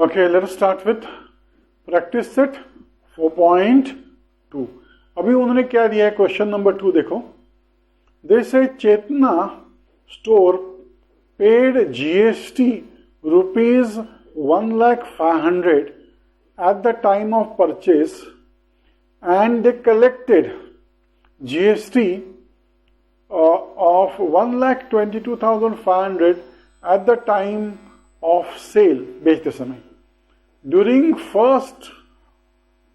Okay, let us start with practice set 4.2. अभी उन्होंने क्या दिया है, क्वेश्चन नंबर 2 देखो. They say Chetna store paid GST rupees 1,500,000 at the time of purchase and they collected GST of 1,22,500 at the time of sale, बेचते समय. During 1st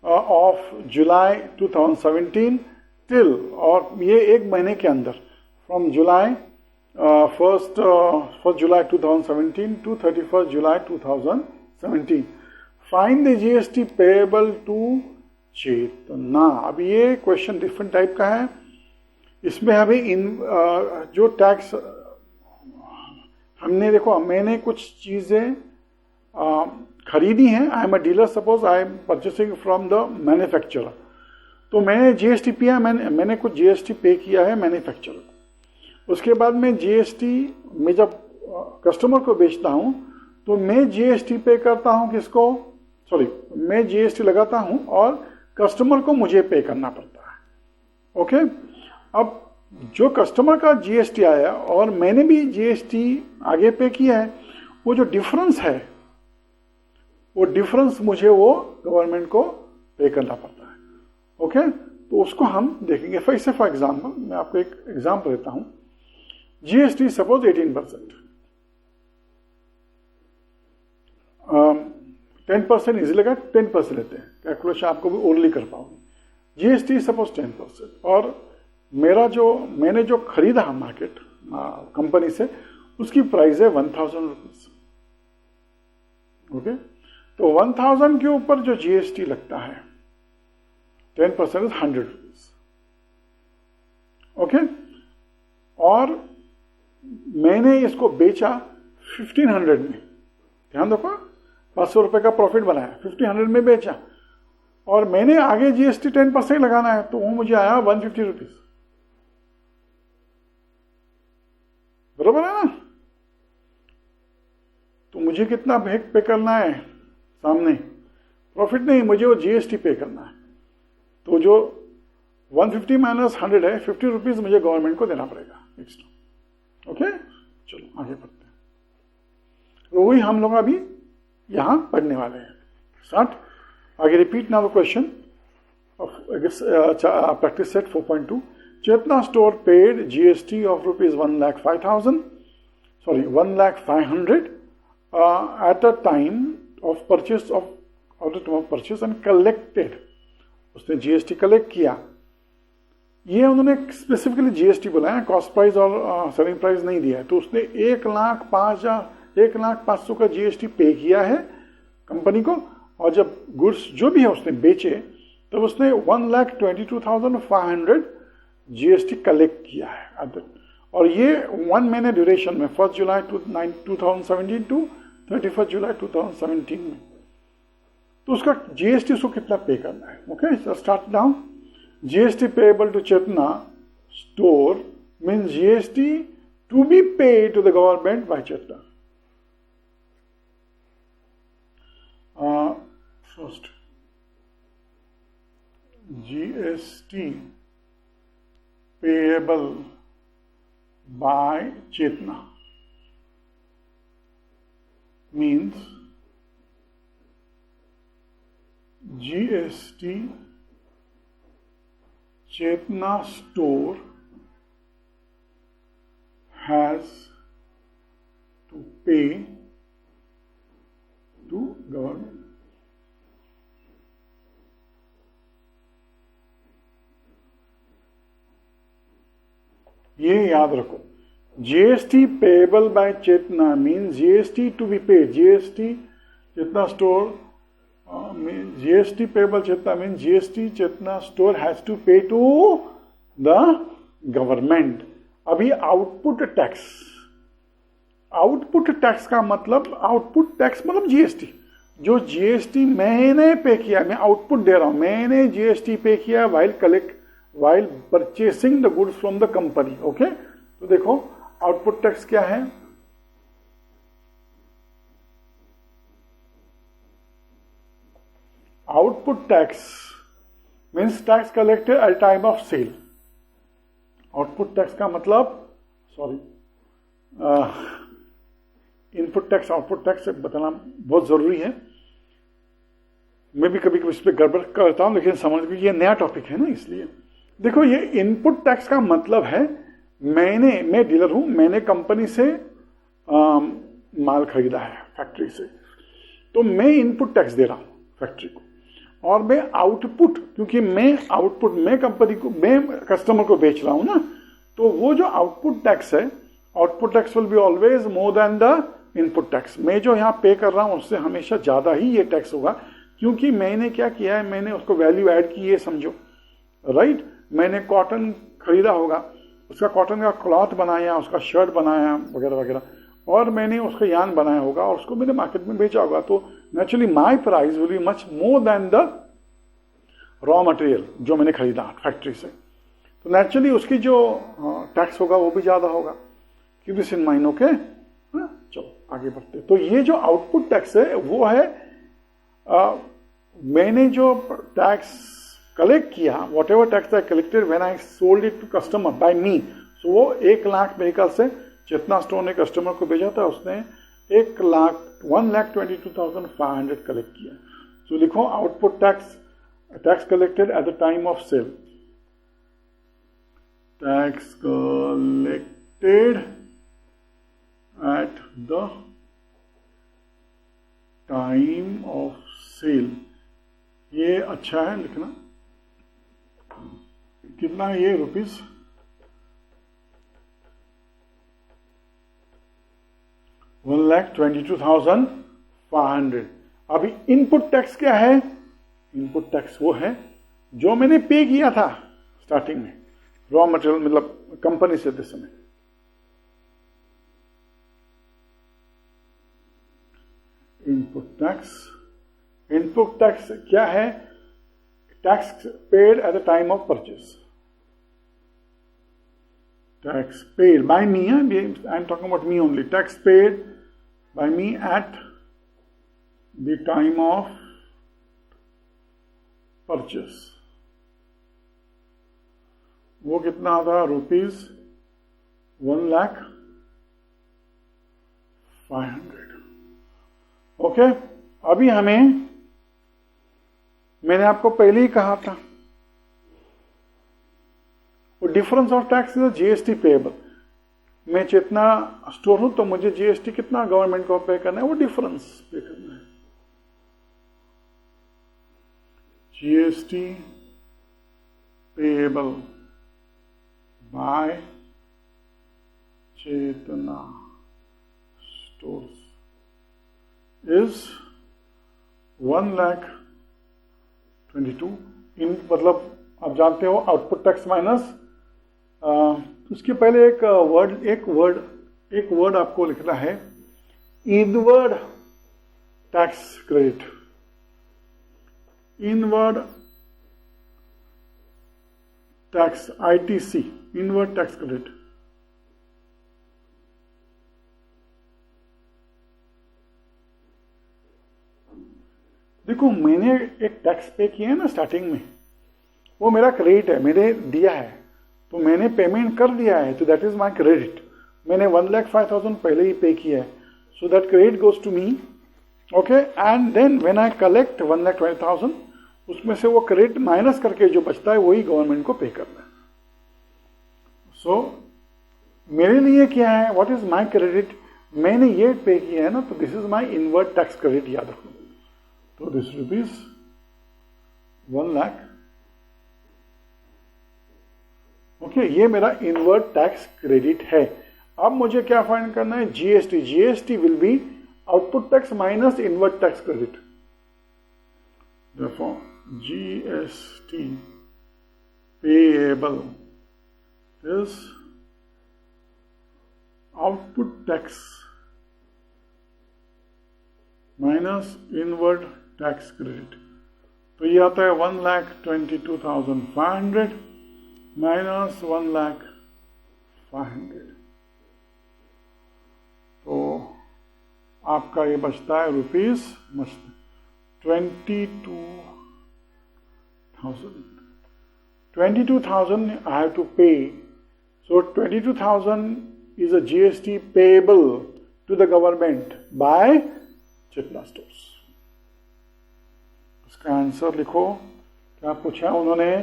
of July 2017 till, और ये एक महीने के अंदर, from July 1st July 2017 to 31st July 2017. Find the GST payable to चेतना. अब ये क्वेश्चन डिफरेंट टाइप का है. इसमें अभी जो टैक्स हमने देखो, मैंने कुछ चीजें खरीदी हैं. I am a dealer, suppose I am purchasing from the manufacturer. तो मैंने जीएसटी किया, मैंने कुछ जीएसटी पे किया है मैन्युफैक्चरर. उसके बाद मैं जीएसटी में जब कस्टमर को बेचता हूं तो मैं जीएसटी पे करता हूं किसको, मैं जीएसटी लगाता हूं और कस्टमर को मुझे पे करना पड़ता है. ओके. अब जो कस्टमर का जीएसटी आया और मैंने भी जीएसटी आगे पे किया है, वो जो डिफरेंस है, वो डिफरेंस मुझे वो गवर्नमेंट को पे करना पड़ता है. ओके. तो उसको हम देखेंगे. फॉर एग्जाम्पल मैं आपको एक एग्जाम्पल देता हूं. जीएसटी सपोज 18%, 10% इजी लगा, 10% लेते हैं. कैलकुलेशन आपको भी ओरली कर पाओगे. जीएसटी सपोज 10% और मैंने जो खरीदा है मार्केट कंपनी से, उसकी प्राइस है 1,000 रुपीज. ओके. तो 1,000 के ऊपर जो जीएसटी लगता है 10% इज 100 रुपीज. ओके. और मैंने इसको बेचा 1,500 में. ध्यान रखो, 500 रुपए का प्रॉफिट बनाया, 1,500 में बेचा और मैंने आगे जीएसटी 10% लगाना है, तो वो मुझे आया 150 रुपीज. बरोबर है ना. तो मुझे कितना पे करना है सामने, प्रॉफिट नहीं, मुझे वो जीएसटी पे करना है. तो जो 150 माइनस 100 है, 50 रुपीज मुझे गवर्नमेंट को देना पड़ेगा एक्स्ट्रा. ओके. चलो आगे बढ़ते हैं. तो वही हम लोग अभी यहां पढ़ने वाले हैं. स्टार्ट. आगे repeat now the question practice set 4.2. Chetna store paid GST of rupees 1,500,000 at a time of purchase and collected. उसने GST कलेक्ट किया. ये उन्होंने स्पेसिफिकली GST बोला है, कॉस्ट प्राइस और सेलिंग प्राइस नहीं दिया है. तो उसने 1,05,000 का GST पे किया है कंपनी को. और जब गुड्स जो भी है उसने बेचे, तब उसने 1,22,500 जीएसटी कलेक्ट किया है. और ये 1 महीने ड्यूरेशन में, 1st जुलाई 2017 टू 31st जुलाई 2017 में. तो उसका जीएसटी उसको कितना पे करना है. Okay. Start now. GST payable to Chetna store means GST to be paid to the government by Chetna. First GST payable by Chetna means GST Chetna store has to pay to government. ये याद रखो. GST payable by Chetna mean GST to be paid. GST Chetna store GST payable Chetna mean GST Chetna store has to pay to the government. अभी output tax का मतलब, output tax मतलब GST. जो GST मैंने pay किया, मैं आउटपुट दे रहा हूं, मैंने जीएसटी पे किया while purchasing the goods from the company. Okay. तो देखो आउटपुट टैक्स क्या है. Output tax means tax collected at time of sale. Output tax का मतलब इनपुट टैक्स आउटपुट टैक्स बताना बहुत जरूरी है। मैं भी कभी कभी इस पर गड़बड़ करता हूं, लेकिन समझ भी ये नया टॉपिक है ना, इसलिए देखो ये इनपुट टैक्स का मतलब है मैं डीलर हूं, मैंने कंपनी से माल खरीदा है फैक्ट्री से, तो मैं इनपुट टैक्स दे रहा हूं फैक्ट्री को, और मैं आउटपुट, क्योंकि मैं कंपनी को, मैं कस्टमर को बेच रहा हूं ना, तो वो जो आउटपुट टैक्स है, output tax will be always more than the input tax. मैं जो यहाँ पे कर रहा हूं उससे हमेशा ज्यादा ही ये टैक्स होगा, क्योंकि मैंने क्या किया है, मैंने उसको वैल्यू ऐड की है, समझो, राइट। मैंने कॉटन खरीदा होगा, उसका कॉटन का क्लॉथ बनाया, उसका शर्ट बनाया वगैरह वगैरह, और मैंने उसका यान बनाया होगा और उसको मैंने मार्केट में बेचा होगा, तो naturally my price will be much more than the raw material जो मैंने खरीदा फैक्ट्री से, तो नेचुरली उसकी जो टैक्स होगा वो भी ज्यादा होगा। Keep this in mind, okay. चलो आगे बढ़ते। तो ये जो आउटपुट टैक्स है वो है मैंने जो टैक्स कलेक्ट किया, whatever tax I collected when I sold it to customer by me, so वो 1 लाख मेरे ख्याल से जितना स्टोर ने कस्टमर को भेजा था उसने 1,22,500 कलेक्ट किया। सो लिखो output tax collected at the time of sale, tax collected at the time of sale. ये अच्छा है लिखना, कितना है ये रुपीस, $1,22,500। अभी इनपुट टैक्स क्या है? इनपुट टैक्स वो है जो मैंने पे किया था स्टार्टिंग में, रॉ मटेरियल मतलब कंपनी से दिस समय। इनपुट टैक्स क्या है? Tax paid eight the time of purchase, tax paid by me, I'm talking about me only, tax paid by me at the time of purchase। वो कितना था? ₹1,05,000। Okay, अभी मैंने आपको पहले ही कहा था difference of tax is GST payable. मैं जितना स्टोर हूं तो मुझे जीएसटी कितना गवर्नमेंट को पे करना है, वो डिफरेंस पे करना है। GST payable by Chetna stores is 1,22,000 in, मतलब आप जानते हो आउटपुट टैक्स माइनस उसके पहले एक वर्ड आपको लिखना है, inward tax credit. Inward tax ITC, inward tax credit. देखो मैंने एक टैक्स पे किया है ना स्टार्टिंग में, वो मेरा क्रेडिट है, मैंने दिया है, तो मैंने पेमेंट कर दिया है, तो दैट इज माई क्रेडिट। मैंने 1,05,000 पहले ही पे किया है, so that credit goes to me, okay. And then when I collect 1,20,000, उसमें से वो क्रेडिट माइनस करके जो बचता है वही गवर्नमेंट को पे करना है। सो मेरे लिए क्या है, व्हाट इज माई क्रेडिट, मैंने ये पे किया है ना, तो this is my inward tax credit, याद रखो। तो दिस रुपीज 1 लाख, ओके, ये मेरा इनवर्ड टैक्स क्रेडिट है। अब मुझे क्या फाइंड करना है? GST. GST will B output tax minus inward tax credit. Therefore, GST payable is output tax minus inward tax credit। तो ये आता है 1,22,500 माइनस 1,05,000, तो आपका ये बचता है rupees 22,000। 22,000 I have to pay. So 22,000 is a GST payable to the government by चिटला stores. इसका आंसर लिखो. क्या पूछा उन्होंने?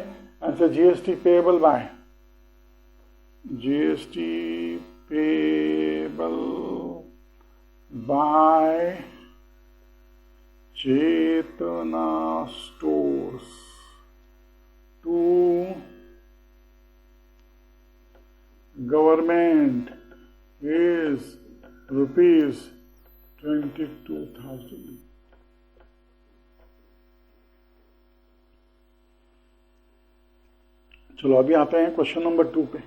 Answer GST payable by. GST payable by Chetna Stores to government is rupees 22,000. चलो अभी आते हैं क्वेश्चन नंबर 2 पे.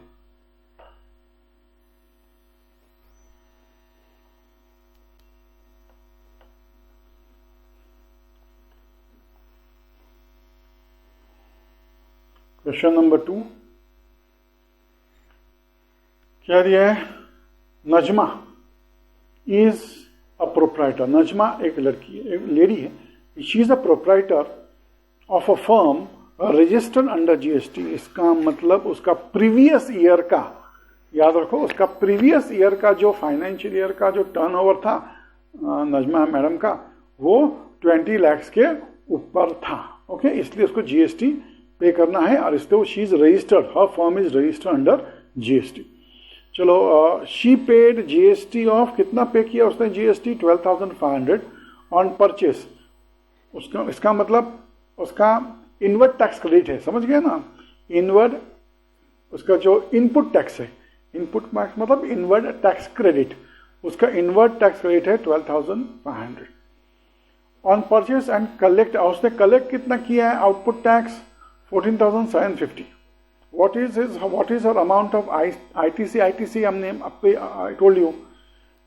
क्वेश्चन नंबर 2 क्या दिया है? Najma is a proprietor. Najma एक लड़की है, एक लेडी है. She is a proprietor of a firm registered under GST. इसका मतलब उसका प्रीवियस ईयर का, याद रखो, उसका प्रीवियस ईयर का जो फाइनेंशियल ईयर का जो टर्नओवर था नजमा मैडम का, वो 20 लाख के ऊपर था. ओके, इसलिए उसको जीएसटी पे करना है. और इसलिए she is registered, her firm is registered under GST. चलो, शी पेड जीएसटी ऑफ, कितना पे किया उसने जीएसटी? 12,500 on purchase. उसका इसका मतलब उसका इनवर्ड टैक्स क्रेडिट है. समझ गए ना? इनवर्ड उसका जो इनपुट टैक्स है, इनपुट टैक्स मतलब इनवर्ड टैक्स क्रेडिट, उसका इनवर्ड टैक्स क्रेडिट है 12,500 ऑन परचेस एंड कलेक्ट. उसने कलेक्ट कितना किया है? Output tax 14,750. What is her amount of ITC? ITC हमने I told you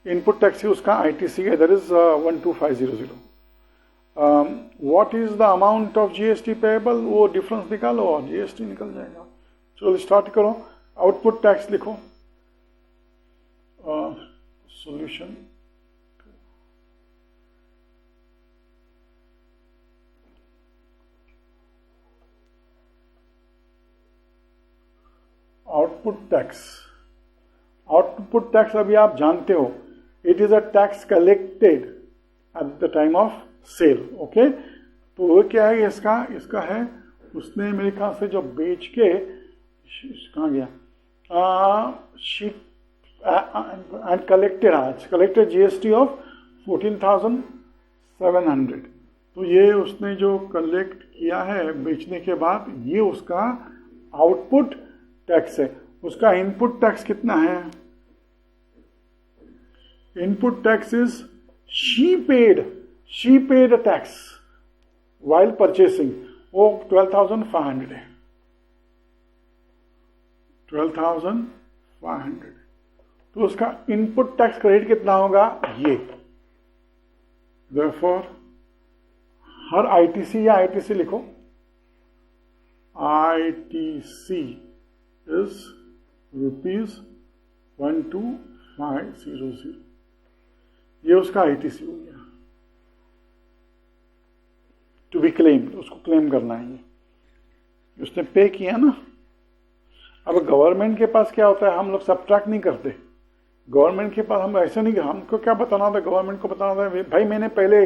input tax है उसका ITC है, that is 12,500. What is the amount of GST payable? वो डिफरेंस निकालो और GST निकल जाएगा. चलो स्टार्ट करो. आउटपुट टैक्स लिखो. सॉल्यूशन आउटपुट टैक्स अभी आप जानते हो, it is a tax collected at the time of sale. Okay, तो वो क्या है? इसका है उसने मेरे ख्याल से जो बेच के कहाँ गया, एंड कलेक्टेड जीएसटी ऑफ 14,700. तो ये उसने जो कलेक्ट किया है बेचने के बाद, ये उसका आउटपुट टैक्स है. उसका इनपुट टैक्स कितना है? Input tax is she paid a tax while purchasing, वो 12,500 है. 12,500. तो उसका इनपुट टैक्स क्रेडिट कितना होगा? ये. Therefore, हर आईटीसी या आईटीसी लिखो. ITC is rupees 12,500. ये उसका आईटीसी हो गया. टू बी क्लेम्ड, उसको क्लेम करना है. ये उसने पे किया ना. अब गवर्नमेंट के पास क्या होता है, हम लोग सब्ट्रैक्ट नहीं करते. गवर्नमेंट के पास हम ऐसे नहीं, हमको क्या बताना था, गवर्नमेंट को बताना था भाई मैंने पहले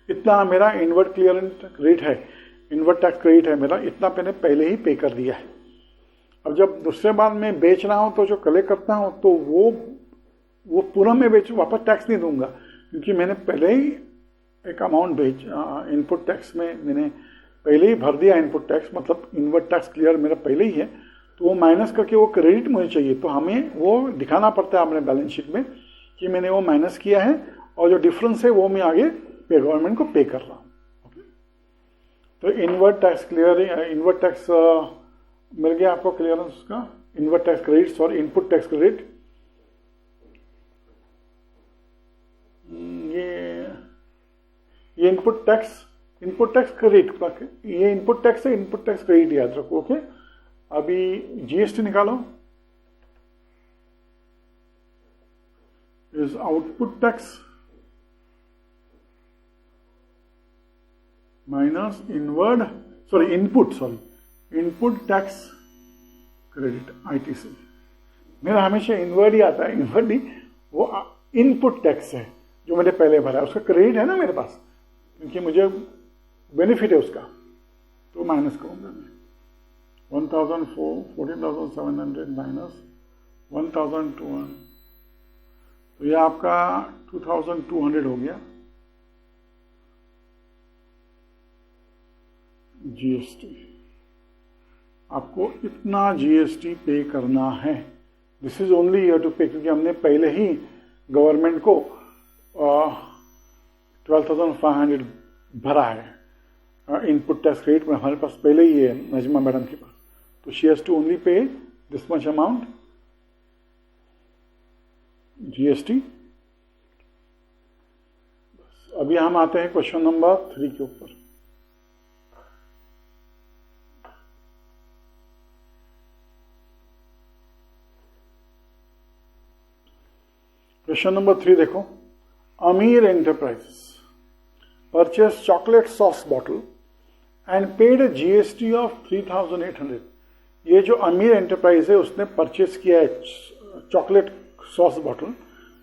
इतना मेरा इनवर्ड क्लियरेंस क्रेडिट है, इनवर्ड टैक्स क्रेडिट है मेरा, इतना मैंने पहले ही पे कर दिया है. अब जब दूसरे बार मैं बेच रहा हूं तो जो कलेक्ट करता हूं तो वो पूरा मैं बेचूं, वापस टैक्स नहीं दूंगा, क्योंकि मैंने पहले ही एक अमाउंट इनपुट टैक्स में मैंने पहले ही भर दिया. इनपुट टैक्स मतलब इनवर्ड टैक्स क्लियर मेरा पहले ही है, तो वो माइनस करके वो क्रेडिट मुझे चाहिए. तो हमें वो दिखाना पड़ता है अपने बैलेंस शीट में कि मैंने वो माइनस किया है, और जो डिफरेंस है वो मैं आगे गवर्नमेंट को पे कर रहा हूँ. तो inward tax clear, inward tax मिल गया आपको क्लियरेंस उसका. इनवर्ड टैक्स क्रेडिट और इनपुट टैक्स क्रेडिट, ये इनपुट टैक्स क्रेडिट, ये इनपुट टैक्स है, इनपुट टैक्स क्रेडिट याद रखो. ओके, अभी जीएसटी निकालो. Is output tax minus inward. Input tax credit ITC। मेरा हमेशा इनवर्ड ही आता है, इनवर्ड ही, वो इनपुट टैक्स है जो मैंने पहले भरा है, उसका क्रेडिट है ना मेरे पास, क्योंकि मुझे बेनिफिट है उसका, तो माइनस करूंगा मैं। 14,700 माइनस 1,200, तो ये आपका 2,200 हो गया GST। आपको इतना GST पे करना है, this is only year to pay, क्योंकि हमने पहले ही गवर्नमेंट को 12,500 भरा है इनपुट टैक्स रेट में, हमारे पास पहले ही है नजमा मैडम के पास, तो she has to only pay this much amount GST। अभी हम आते हैं क्वेश्चन नंबर 3 के ऊपर। क्वेश्चन नंबर 3 देखो, अमीर enterprises purchase chocolate sauce bottle and paid GST of 3,800। ये जो अमीर एंटरप्राइज है उसने परचेस किया है चॉकलेट सॉस बॉटल,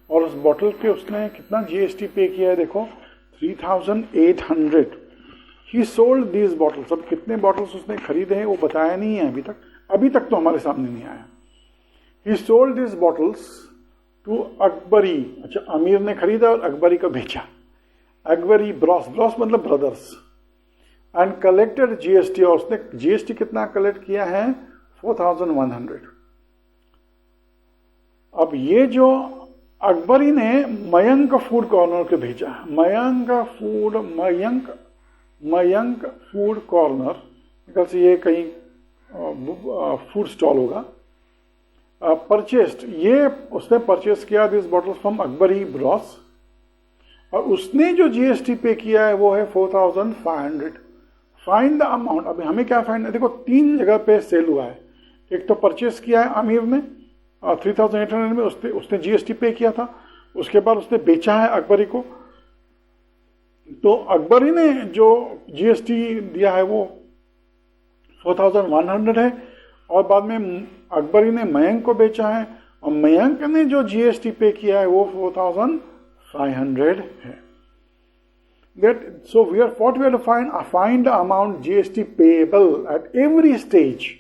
और उस बॉटल पे उसने कितना GST पे किया है, देखो 3,800। ही सोल्ड दीज बॉटल्स, अब कितने बॉटल्स उसने खरीदे हैं वो बताया नहीं है अभी तक तो हमारे सामने नहीं आया। He sold these bottles to Akbari, अच्छा अमीर ने खरीदा और अकबरी को बेचा, अकबरी ब्रॉस मतलब ब्रदर्स, एंड कलेक्टेड GST, और उसने GST कितना कलेक्ट किया है 4,100। अब ये जो अकबरी ने मयंक फूड कॉर्नर को भेजा, मयंक फूड कॉर्नर, निकल से ये कहीं फूड स्टॉल होगा, परचेस्ड, ये उसने परचेस किया this bottle from Akbari Bros, और उसने जो GST पे किया है वो है 4,500। फाइंड द अमाउंट, अभी हमें क्या फाइंड है, देखो 3 जगह पे सेल हुआ है, एक तो परचेस किया है आमिर ने 3,800 में, उसने GST पे किया था, उसके बाद उसने बेचा है अकबरी को, तो अकबरी ने जो GST दिया है वो 4,100 है, और बाद में अकबरी ने मयंक को बेचा है, और मयंक ने जो GST पे किया है वो 4,500 है। So what we have to find the amount GST payable at every stage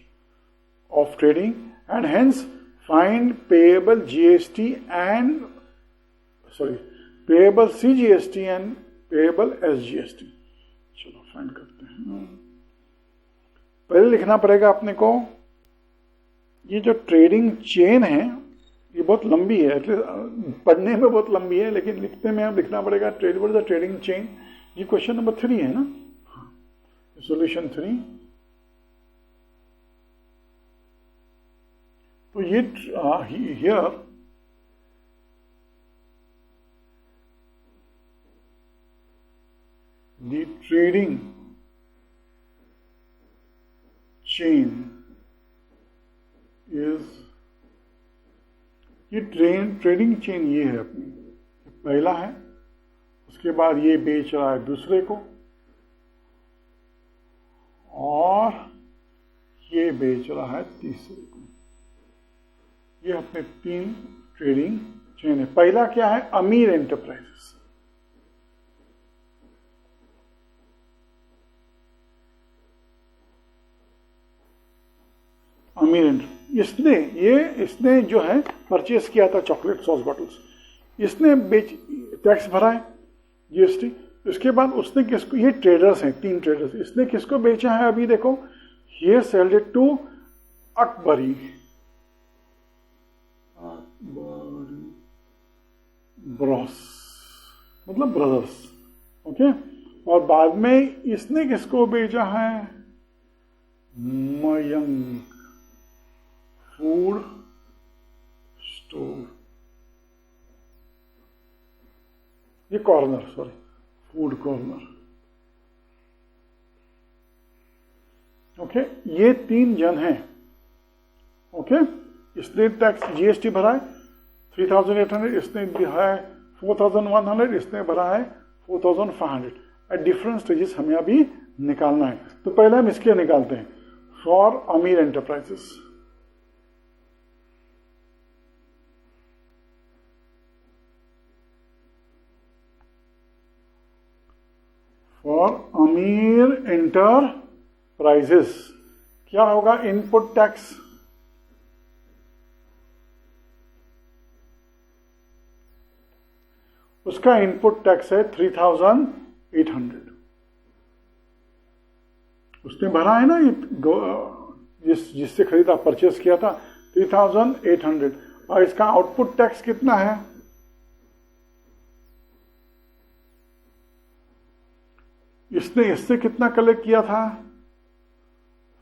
of trading, and hence find payable CGST and payable SGST। चलो फाइंड करते हैं। पहले लिखना पड़ेगा अपने को, ये जो ट्रेडिंग चेन है ये बहुत लंबी है, पढ़ने में बहुत लंबी है, लेकिन लिखने में हम लिखना पड़ेगा ट्रेडिंग चेन। ये क्वेश्चन नंबर 3 है ना, सॉल्यूशन 3। तो ये here the trading chain is, ये ट्रेडिंग चेन ये है अपनी, पहला है, उसके बाद ये बेच रहा है दूसरे को, और ये बेच रहा है तीसरे को। ये अपने 3 ट्रेडिंग चेन है। पहला क्या है, अमीर एंटरप्राइजेस, इसने जो है परचेस किया था चॉकलेट सॉस बॉटल्स, इसने टैक्स भरा है GST, उसके बाद उसने किसको, ये ट्रेडर्स हैं 3 ट्रेडर्स, इसने किसको बेचा है, अभी देखो ये sold it to Akbari bros मतलब ब्रदर्स, ओके, और बाद में इसने किसको बेचा है, मयंक फूड स्टोर, ये कॉर्नर, फूड कॉर्नर, ओके। ये 3 जन हैं, ओके। इसने टैक्स GST भरा है 3,800, इसने दिया है 4,100, इसने भरा है 4,500। एट डिफरेंट स्टेजेस हमें अभी निकालना है। तो पहले हम इसके निकालते हैं, फॉर अमीर एंटरप्राइजेस। फॉर अमीर एंटरप्राइजेस क्या होगा? इनपुट टैक्स, उसका इनपुट टैक्स है 3800। उसने भरा है ना, जिससे खरीदा, परचेस किया था 3800। और इसका आउटपुट टैक्स कितना है? इसने इससे कितना कलेक्ट किया था?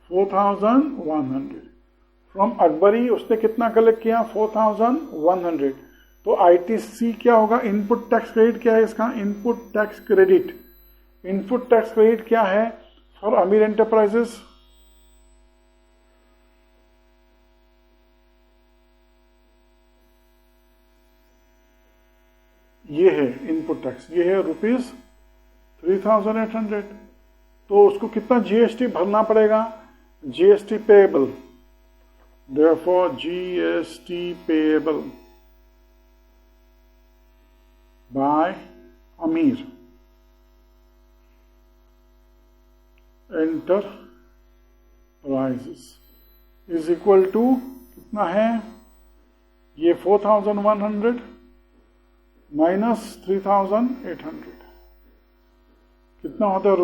4100। फ्रॉम अकबरी उसने कितना कलेक्ट किया? 4100। तो आईटीसी क्या होगा? इनपुट टैक्स क्रेडिट क्या है इसका? Input tax credit. Input tax credit क्या है फॉर अमीर एंटरप्राइजेस? ये है इनपुट टैक्स, ये है ₹3800। तो उसको कितना जीएसटी भरना पड़ेगा? GST payable, therefore GST payable bye अमीर एंटरप्राइजेस इज इक्वल टू कितना है? ये 4100 माइनस 3800 कितना होता है?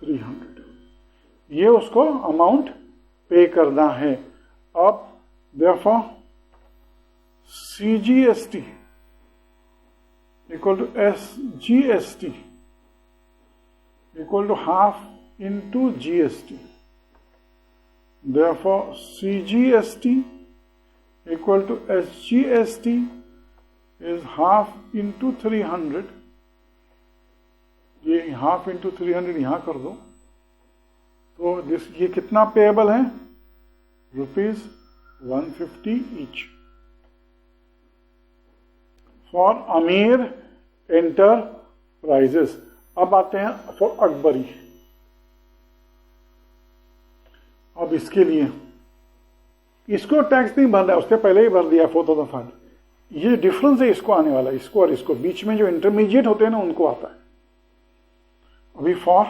₹300। ये उसको अमाउंट पे करना है। अब therefore CGST equal to SGST equal to half into GST. Therefore CGST equal to SGST is half into 300। ये हाफ इंटू 300 यहां कर दो, तो ये कितना पेएबल है? ₹150 ईच फॉर अमीर एंटरप्राइजेस। अब आते हैं फॉर अकबरी। अब इसके लिए इसको टैक्स नहीं भरना है, उसने पहले ही भर दिया 4005। ये डिफरेंस है इसको आने वाला, इसको और इसको बीच में जो इंटरमीडिएट होते हैं ना, उनको आता है। अभी फॉर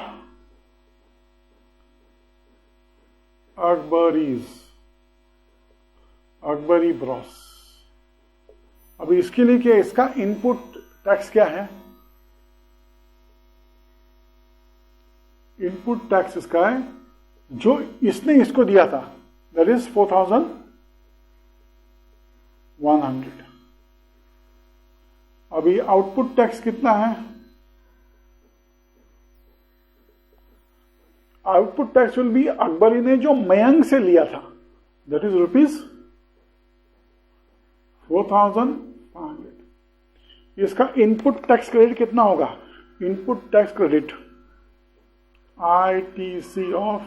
अकबरी ब्रॉस। अभी इसके लिए क्या, इसका इनपुट टैक्स क्या है? इनपुट टैक्स इसका है जो इसने इसको दिया था, दैट इज 4100। अभी आउटपुट टैक्स कितना है? Output tax will be Akbari ने जो मयंक से लिया था, दैट इज ₹4500। इसका इनपुट टैक्स क्रेडिट कितना होगा? Input tax credit ITC of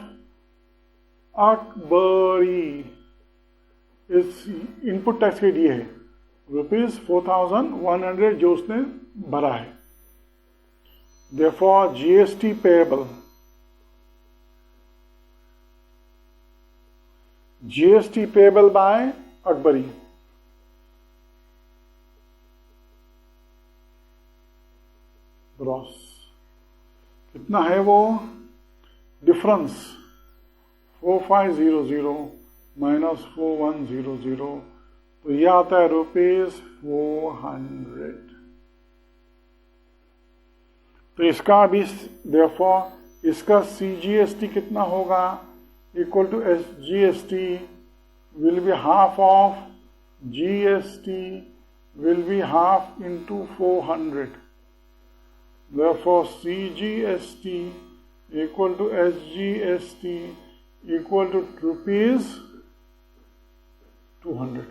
Akbari इस इनपुट टैक्स क्रेडिट ये है ₹4100 जो उसने भरा है। Therefore GST payable, GST payable bye Akbari gross कितना है? वो डिफरेंस 4500 माइनस 4100, तो यह आता है ₹400। तो इसका अभी देयरफॉर इसका सीजीएसटी कितना होगा? Equal to SGST will be half of GST will be half into 400। Therefore CGST equal to SGST equal to ₹200।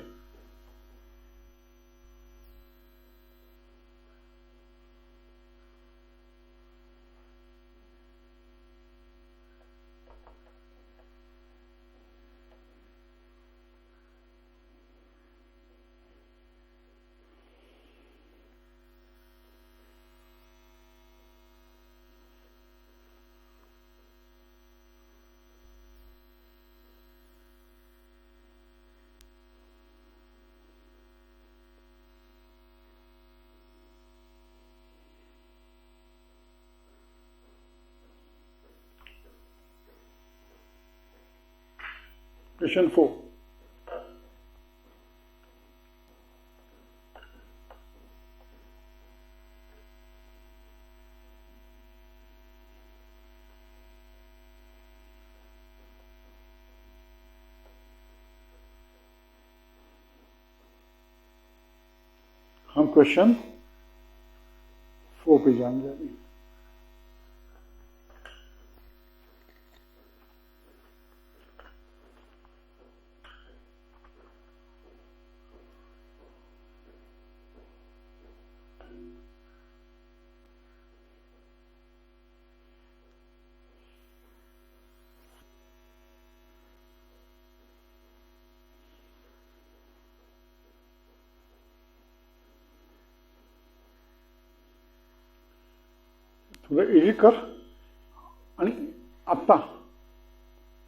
Question 4. हम क्वेश्चन 4 पे जाएंगे अभी. थोडं एडिट कर आणि आत्ता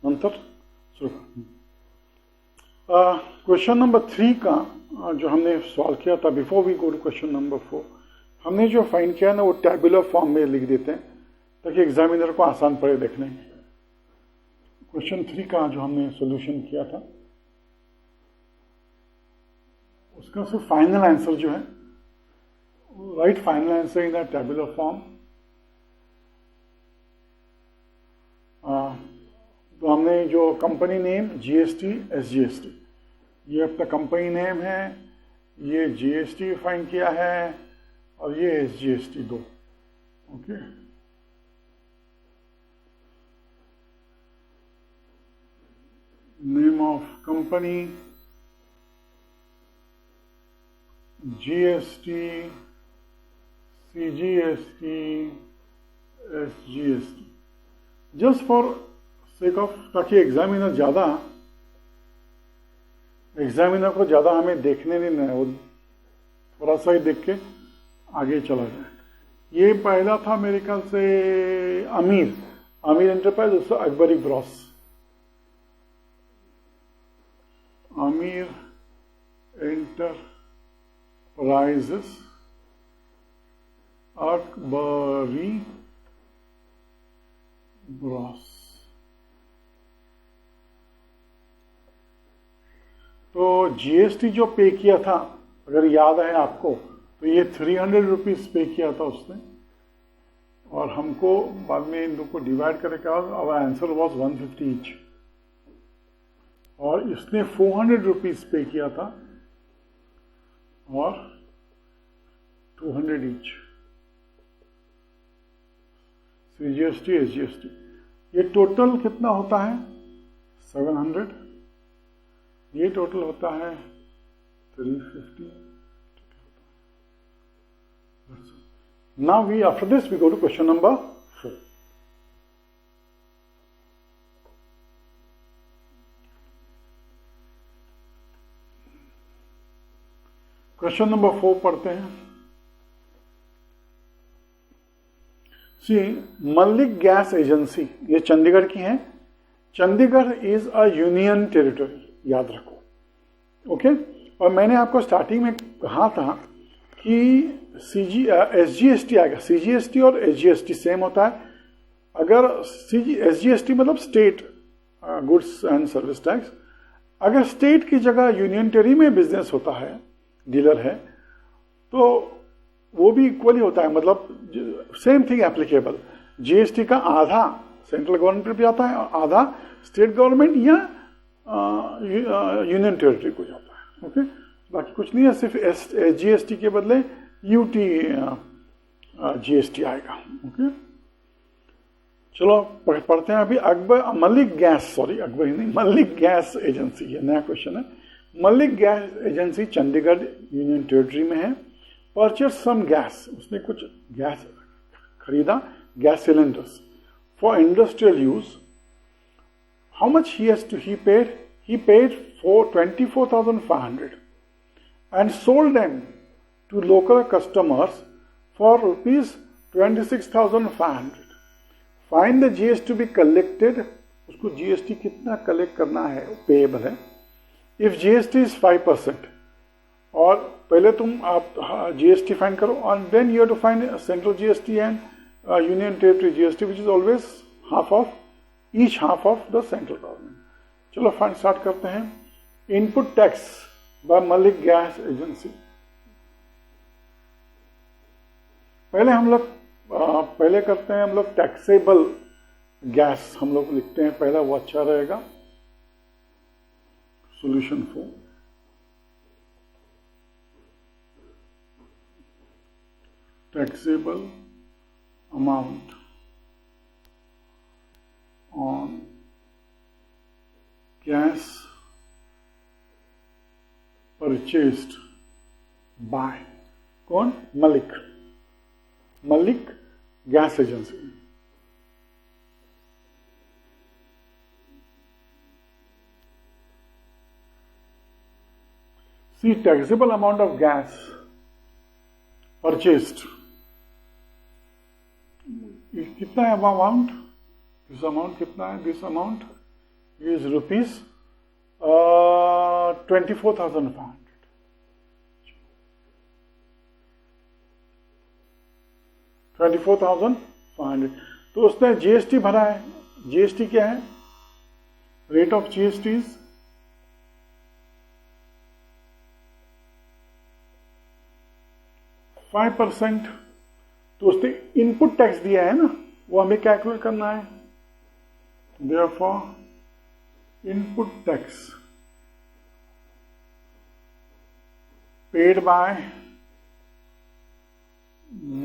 नंतर सुरू कर. क्वेश्चन नंबर 3 का जो हमने सॉल्व किया था, before we go to question number 4, हमने जो फाइंड किया ना वो टैबुलर फॉर्म में लिख देते हैं ताकि एग्जामिनर को आसान पड़े देखने में. क्वेश्चन 3 का जो हमने सॉल्यूशन किया था उसका सिर्फ फाइनल आंसर जो है, right final answer in the tabular form. तो हमने जो कंपनी नेम जीएसटी एसजीएसटी, ये अपना कंपनी नेम है, ये जीएसटी फाइंड किया है और ये SGST 2. Okay, name of company GST CGST SGST, just for sake of, ताकि एग्जामिनर को ज़्यादा हमें देखने नहीं देना, वो थोड़ा सा ही देख के आगे चला जाए. ये पहला था मेरे ख्याल से आमिर एंटरप्राइज, उससे Akbari Bros. Aamir enterprises Akbari Bros. तो जीएसटी जो पे किया था, अगर याद है आपको, तो ये 300 रुपीज पे किया था उसने, और हमको बाद में इन दो को डिवाइड करने के बाद आवर आंसर वॉज 150 ईच, और इसने 400 रुपीज पे किया था और 200 ईच. सीजीएसटी एसजीएसटी, ये टोटल कितना होता है 700, ये टोटल होता है 350. Now after this we go to question number 4. Question number 4 पढ़ते हैं. सी, मल्लिक गैस एजेंसी, ये चंडीगढ़ की है. Chandigarh is a union territory, याद रखो. ओके, और मैंने आपको स्टार्टिंग में कहा था कि एसजीएसटी आएगा. सीजीएसटी और एसजीएसटी सेम होता है. अगर एसजीएसटी मतलब state goods and service tax, अगर स्टेट की जगह यूनियन टेरी में बिजनेस होता है, डीलर है, तो वो भी इक्वली होता है, मतलब सेम थिंग एप्लीकेबल. जीएसटी का आधा सेंट्रल गवर्नमेंट पे भी आता है और आधा स्टेट गवर्नमेंट या यूनियन टेरिटरी को जाता है. ओके, बाकी कुछ नहीं है, सिर्फ एसजीएसटी के बदले यूटी जीएसटी आएगा. ओके, चलो पढ़ते हैं अभी. मल्लिक गैस एजेंसी, ये नया क्वेश्चन है. Mallik gas agency Chandigarh union territory में है. परचेज सम गैस, उसने कुछ गैस खरीदा, gas cylinders for industrial use. How much he paid for 24,500 and sold them to local customers for rupees 26,500. Find the GST to be collected. उसको GST कितना collect करना है, payable है. If GST is 5%, और पहले तुम आप GST फाइंड करो, and then you have to find central GST and union territory GST, which is always half of the central government. चलो फाइंड स्टार्ट करते हैं। Input tax bye Malik gas agency. पहले करते हैं हम लोग टैक्सेबल गैस, हम लोग लिखते हैं पहला, वो अच्छा रहेगा। Solution for taxable amount on gas purchased by कौन? Malik gas agency. See, taxable amount of gas purchased, कितना है अमाउंट? दिस अमाउंट कितना है? This amount is rupees 24,500। 24,500। तो उसने जीएसटी भरा है। जीएसटी क्या है? Rate of GST is 5%। तो उसने इनपुट टैक्स दिया है ना, वो हमें कैलकुलेट करना है। Therefore input tax paid by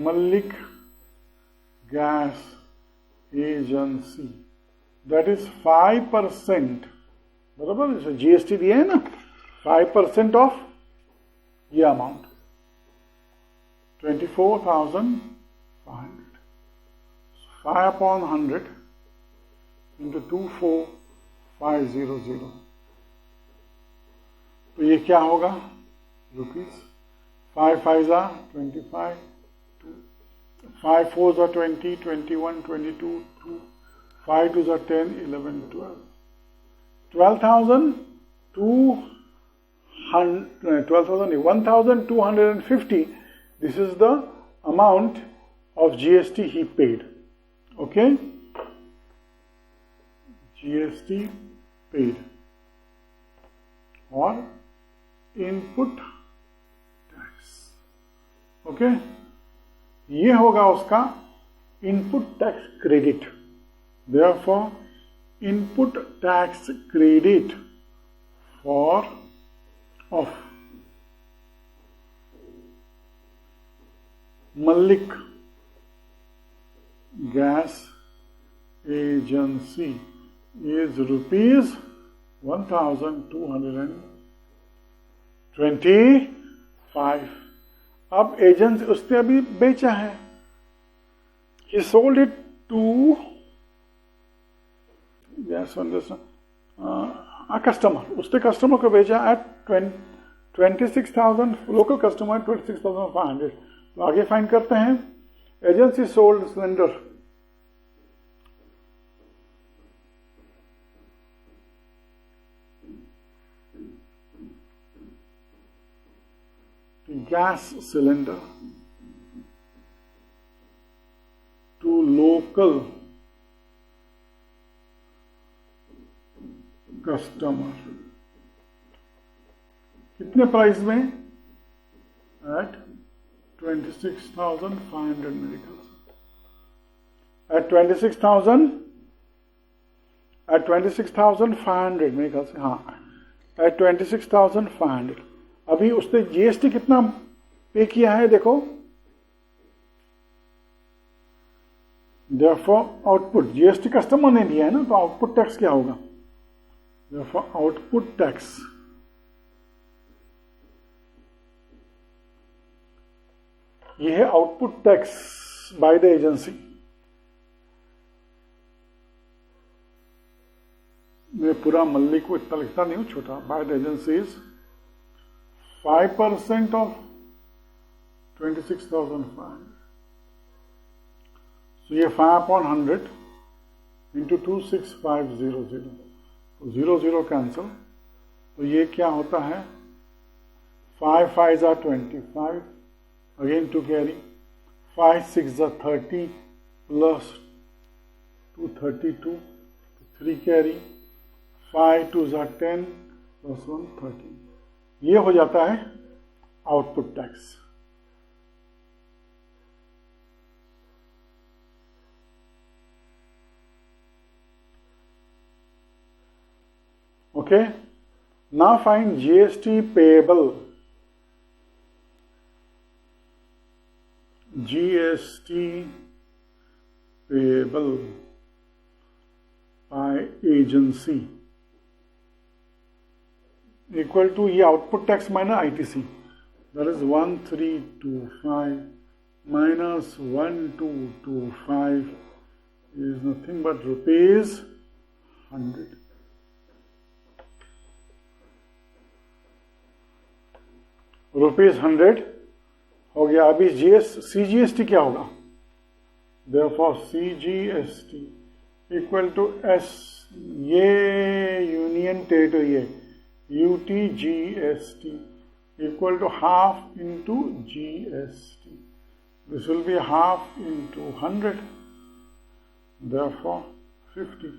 Malik gas agency, that is 5%। बराबर, जीएसटी दिया है ना, 5% ऑफ ये अमाउंट 24,500। 5 upon 100 into 24,500। तो ये क्या होगा? Rupees 5 5 25, 5 4 20, 21, 22, 5 2 10, 11, 12, 1,250. This is the amount of GST he paid. Okay, GST paid or input tax. Okay, ये होगा उसका input tax credit. Therefore, input tax credit for of Malik Gas Agency is rupees 1,225. अब agency उसने अभी बेचा है, he sold it to a customer. उसने customer को बेचा at 26,000, लोकल कस्टमर 26,500। तो आगे फाइंड करते हैं। Agency sold cylinder gas cylinder to local customer। कितने प्राइस में? एट 26,500 मेरे ख्याल से। एट 26,500 मेरे ख्याल से, हाँ, एट 26,500। अभी उसने जीएसटी कितना पे किया है देखो। Therefore आउटपुट, जीएसटी कस्टमर ने दिया है ना, तो आउटपुट टैक्स क्या होगा? Therefore आउटपुट टैक्स ये है output tax by the agency. मैं पूरा मल्लिक को इतना लिखता नहीं हूं, छोटा। By the agency is 5% of 26,500। So ये 5 upon 100 into 26500। तो 0 कैंसल। तो ये क्या होता है? 5 5 are 25, again to carry 5 6 are 30 plus 232, 3 carry 5 2 ज़ा 10 + 1 13, ये हो जाता है output tax. Okay, now find GST payable. GST payable by agency equal to ये output tax minus ITC, that is 1325 minus 1225 is nothing but rupees 100. Rupees 100 हो गया। अभी CGST क्या होगा? Therefore CGST equal to S, ये union territory है, UTGST equal to half into GST, this will be half into 100, therefore 50,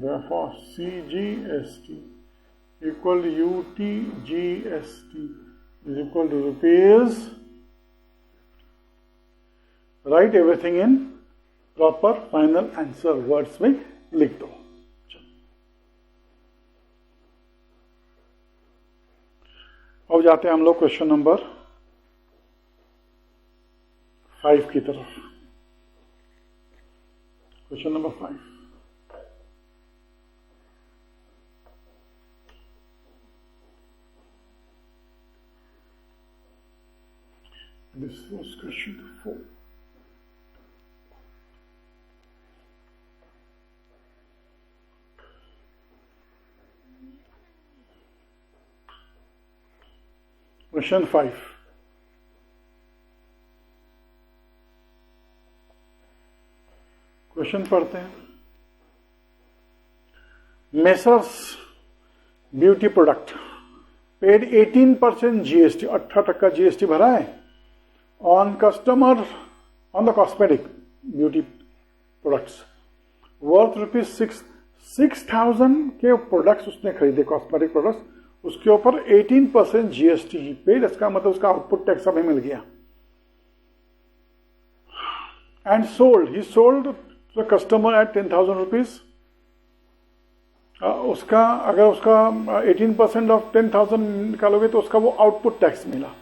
therefore CGST equal to UTGST is equal to rupees. Write everything in proper final answer words में लिख दो। अब जाते हैं हम लोग क्वेश्चन नंबर 5 की तरफ। Question number 5, this was question 4. Question 5. Question पढ़ते हैं। Messrs beauty product paid 18% GST, 18% GST भरा है on the cosmetic beauty products worth rupees 6,000 के प्रोडक्ट्स उसने खरीदे, कॉस्मेटिक प्रोडक्ट्स, उसके ऊपर 18% GST ही पेड। इसका मतलब उसका आउटपुट टैक्स हमें मिल गया। And he sold to the customer at 10,000 rupees. उसका अगर उसका 18% ऑफ 10,000 निकालोगे तो उसका वो आउटपुट टैक्स मिला।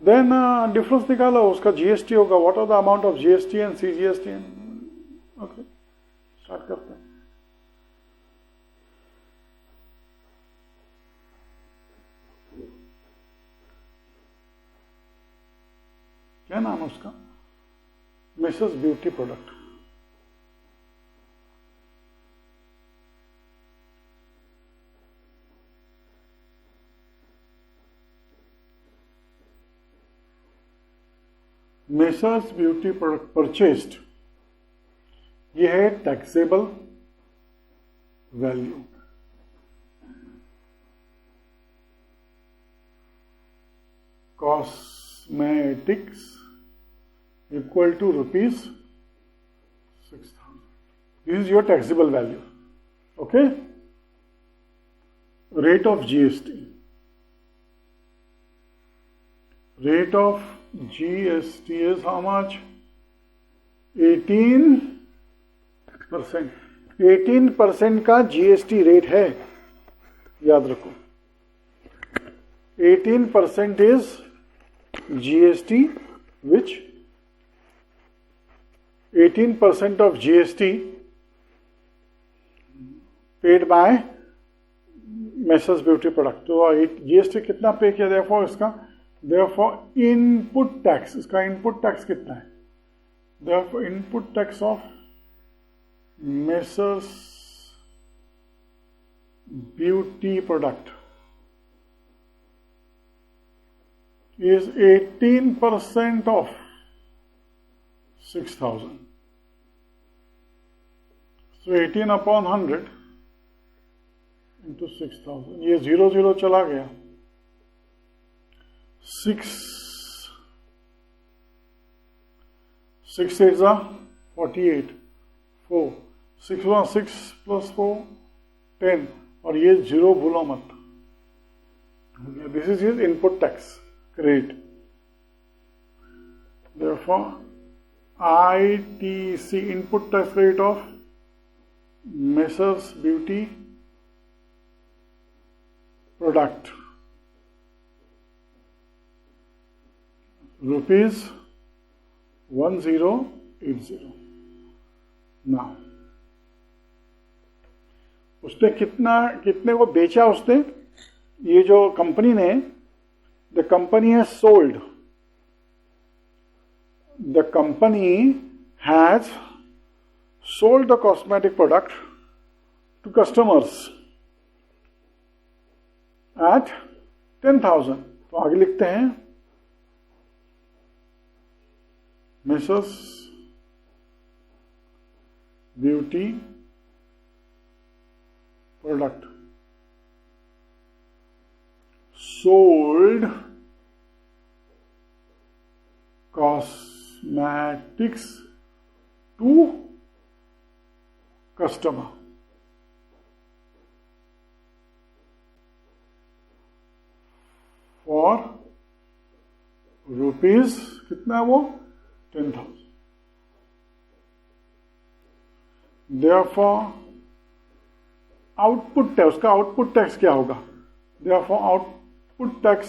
देन डिफरेंस निकालो, उसका GST होगा। What are the amount of GST and CGST? Okay, start करते हैं। क्या नाम है उसका? Mrs beauty product. Messrs beauty product purchased, ये है taxable value. Cosmetics equal to rupees 6,000, this is your taxable value. Okay, rate of GST, rate of GST is how much? 18%। 18% का GST rate है, याद रखो। 18% is GST, which 18% of GST paid by Messrs Beauty Product। तो GST कितना पे किया? therefore इसका therefore input tax, इसका input tax कितना है? therefore input tax of Messrs Beauty Product is 18% of 6,000. So 18 upon 100 into 6,000, ये 0 0 चला गया। 6 8 48, 4, 6 1 6 plus 4 10, और ये 0 भूलो मत. This is his input tax rate. Therefore, ITC, input tax rate of Messrs Beauty Product, rupees 1080. Now, उसने कितने को बेचा उसने? ये जो कंपनी ने, the company has sold, the company has sold the cosmetic product to customers at 10,000. तो आगे लिखते हैं Mrs beauty product sold cosmetics to customer for rupees, कितना है वो? 10,000. Therefore आउटपुट टैक्स, उसका आउटपुट टैक्स क्या होगा? Therefore output tax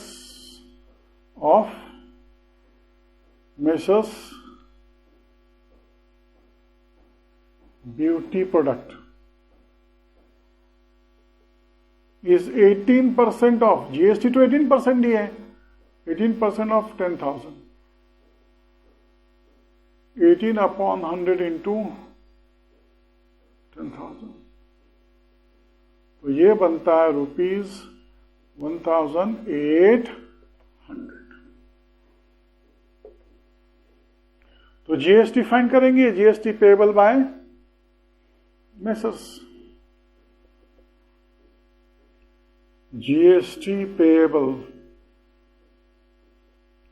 of Messrs Beauty Product is 18% of GST. तो 18% ही है. 18% of 10,000. 18 upon 100 into 10,000. तो ये बनता है रुपीज 1,800. तो जीएसटी फाइंड करेंगे. GST payable bye messrs, GST payable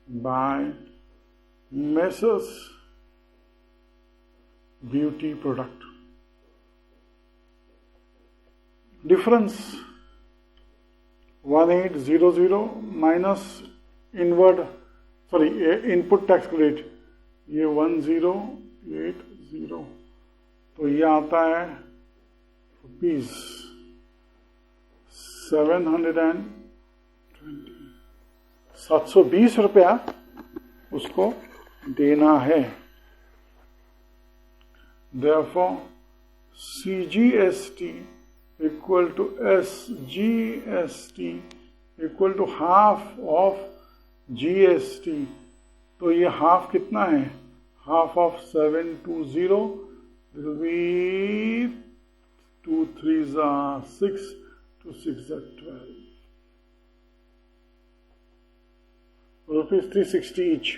bye messrs beauty product. Difference 1800 minus input tax credit, ये 1080. तो ये आता है रुपीज 720 रुपया उसको देना है. Therefore CGST equal to SGST equal to half of GST. तो ये हाफ कितना है? Half of 720 will be 2 3s are 6, 2 6 are 12. Rupees 360 each.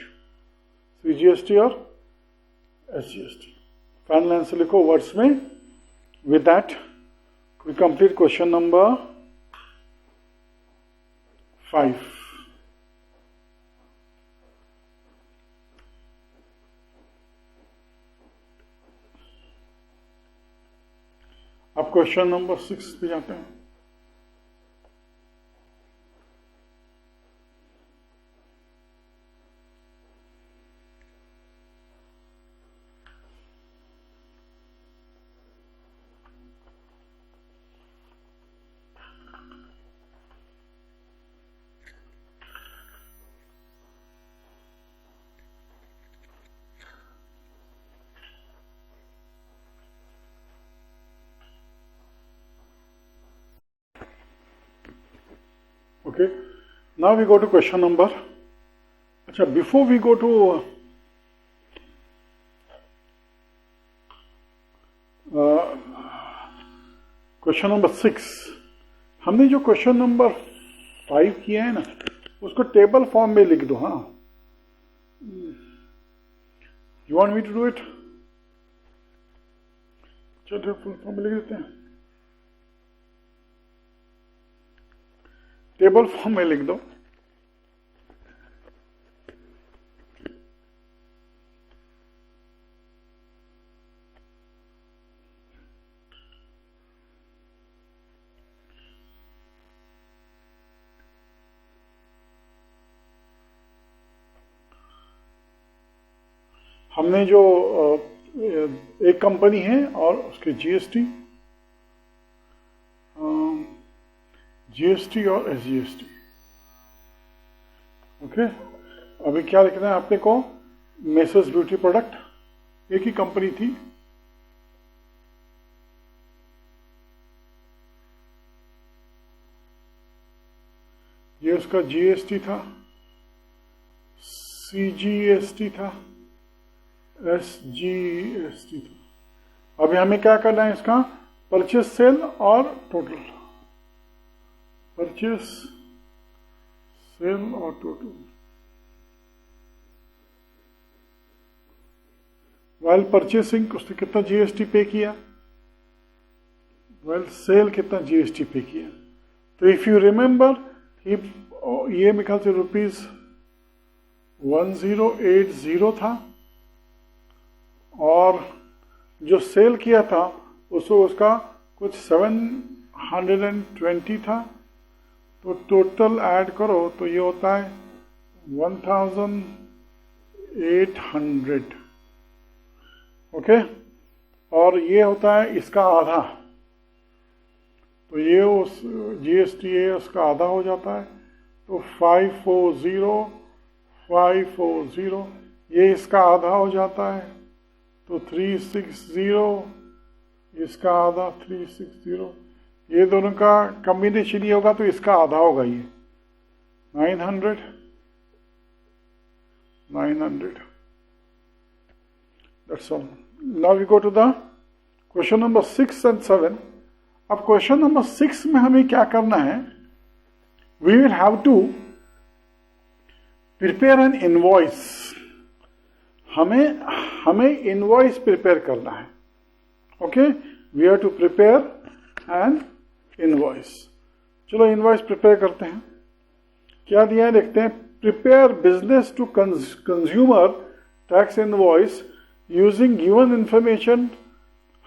CGST और SGST. फाइनल आंसर लिखो वर्ड्स में. With that we complete question number 5. अब question number 6 पे जाते हैं. Okay, now we go to question number. अच्छा, before we go to question number 6, हमने जो क्वेश्चन नंबर 5 किया है ना, उसको टेबल फॉर्म में लिख दो. हाँ, you want me to do it? चलो फुल फॉर्म में लिख देते हैं. टेबल फॉर्म में लिख दो. हमने जो एक कंपनी है और उसके जीएसटी और एसजीएसटी। ओके, अभी क्या लिखना है आपने को? मेसर्स ब्यूटी प्रोडक्ट, एक ही कंपनी थी। ये उसका जीएसटी था, सीजीएसटी था, एसजीएसटी था। अभी हमें क्या करना है इसका? परचेस सेल और टोटल, परचेस सेल और टोटल। वाइल परचेसिंग उसने कितना जीएसटी पे किया, वाइल सेल कितना जीएसटी पे किया। तो इफ यू रिमेंबर, ये मेरे ख्याल से ₹1080 था, और जो सेल किया था उसका कुछ 720 था। तो टोटल ऐड करो तो ये होता है 1800। ओके, और ये होता है इसका आधा, तो ये उस जीएसटी है उसका आधा हो जाता है। तो 540 ये इसका आधा हो जाता है। तो 360 इसका आधा, 360 ये दोनों का कॉम्बिनेशन ही होगा तो इसका आधा होगा ये 900। That's all. Now we go to the question number 6 and 7. अब क्वेश्चन नंबर 6 में हमें क्या करना है? We will have to prepare an invoice. हमें इनवॉइस प्रिपेयर करना है। Okay, we have to prepare an invoice. चलो इनवॉइस प्रिपेयर करते हैं। क्या दिया है देखते हैं। Prepare business to consumer tax invoice using given information.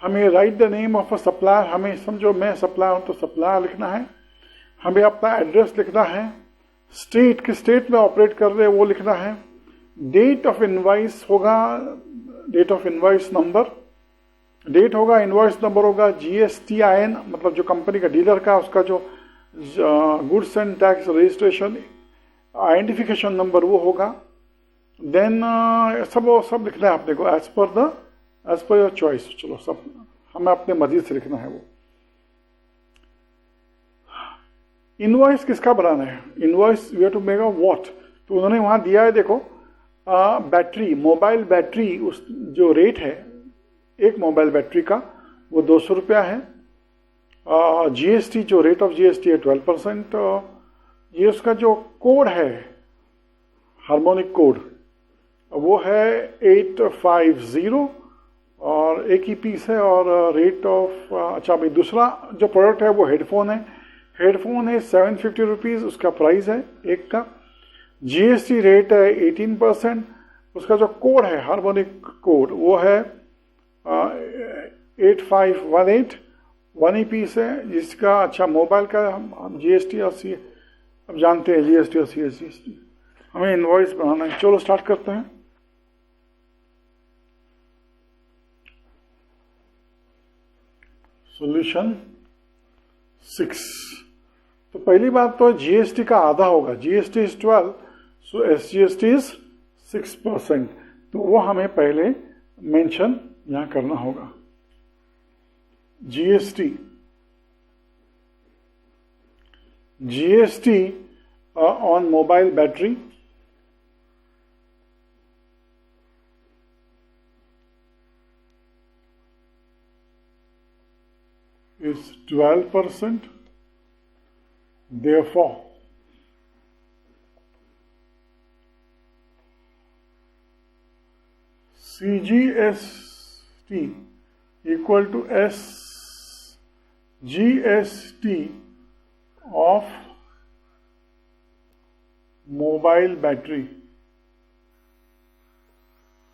हमें write the name of a supplier, हमें समझो मैं सप्लायर हूं तो सप्लायर लिखना है। हमें अपना एड्रेस लिखना है, स्टेट किस स्टेट में ऑपरेट कर रहे हैं वो लिखना है। डेट ऑफ इनवॉइस होगा, date of invoice number, date होगा, इनवॉइस नंबर होगा, GSTIN मतलब जो कंपनी का डीलर का उसका जो goods and tax registration identification number वो होगा। देन सब लिखना है आपने को एज पर योर चॉइस। चलो सब हमें अपने मर्जी से लिखना है वो। इनवॉइस किसका बनाना है? Invoice we have to make a what. तो उन्होंने वहां दिया है देखो, बैटरी, मोबाइल बैटरी, उस जो रेट है एक मोबाइल बैटरी का वो 200 रुपया है। जीएसटी जो रेट ऑफ जीएसटी है 12%। ये उसका जो कोड है हार्मोनिक कोड वो है 850 और एक ही पीस है। और रेट ऑफ अच्छा भाई दूसरा जो प्रोडक्ट है वो हेडफोन है। हेडफोन है 750 रुपीज़ उसका प्राइस है एक का। जीएसटी रेट है 18%। उसका जो कोड है हार्मोनिक कोड वो है 8518, वन ही पीस है जिसका। अच्छा मोबाइल का हम जीएसटी और सी अब जानते हैं, जीएसटी और सीएसटी। हमें इनवॉइस बनाना है। चलो स्टार्ट करते हैं। सॉल्यूशन 6। तो पहली बात तो जीएसटी का आधा होगा। GST is 12, so SGST is 6%। तो वो हमें पहले मेंशन यहां करना होगा। GST on mobile battery is 12%. Therefore, CGST equal to SGST of mobile battery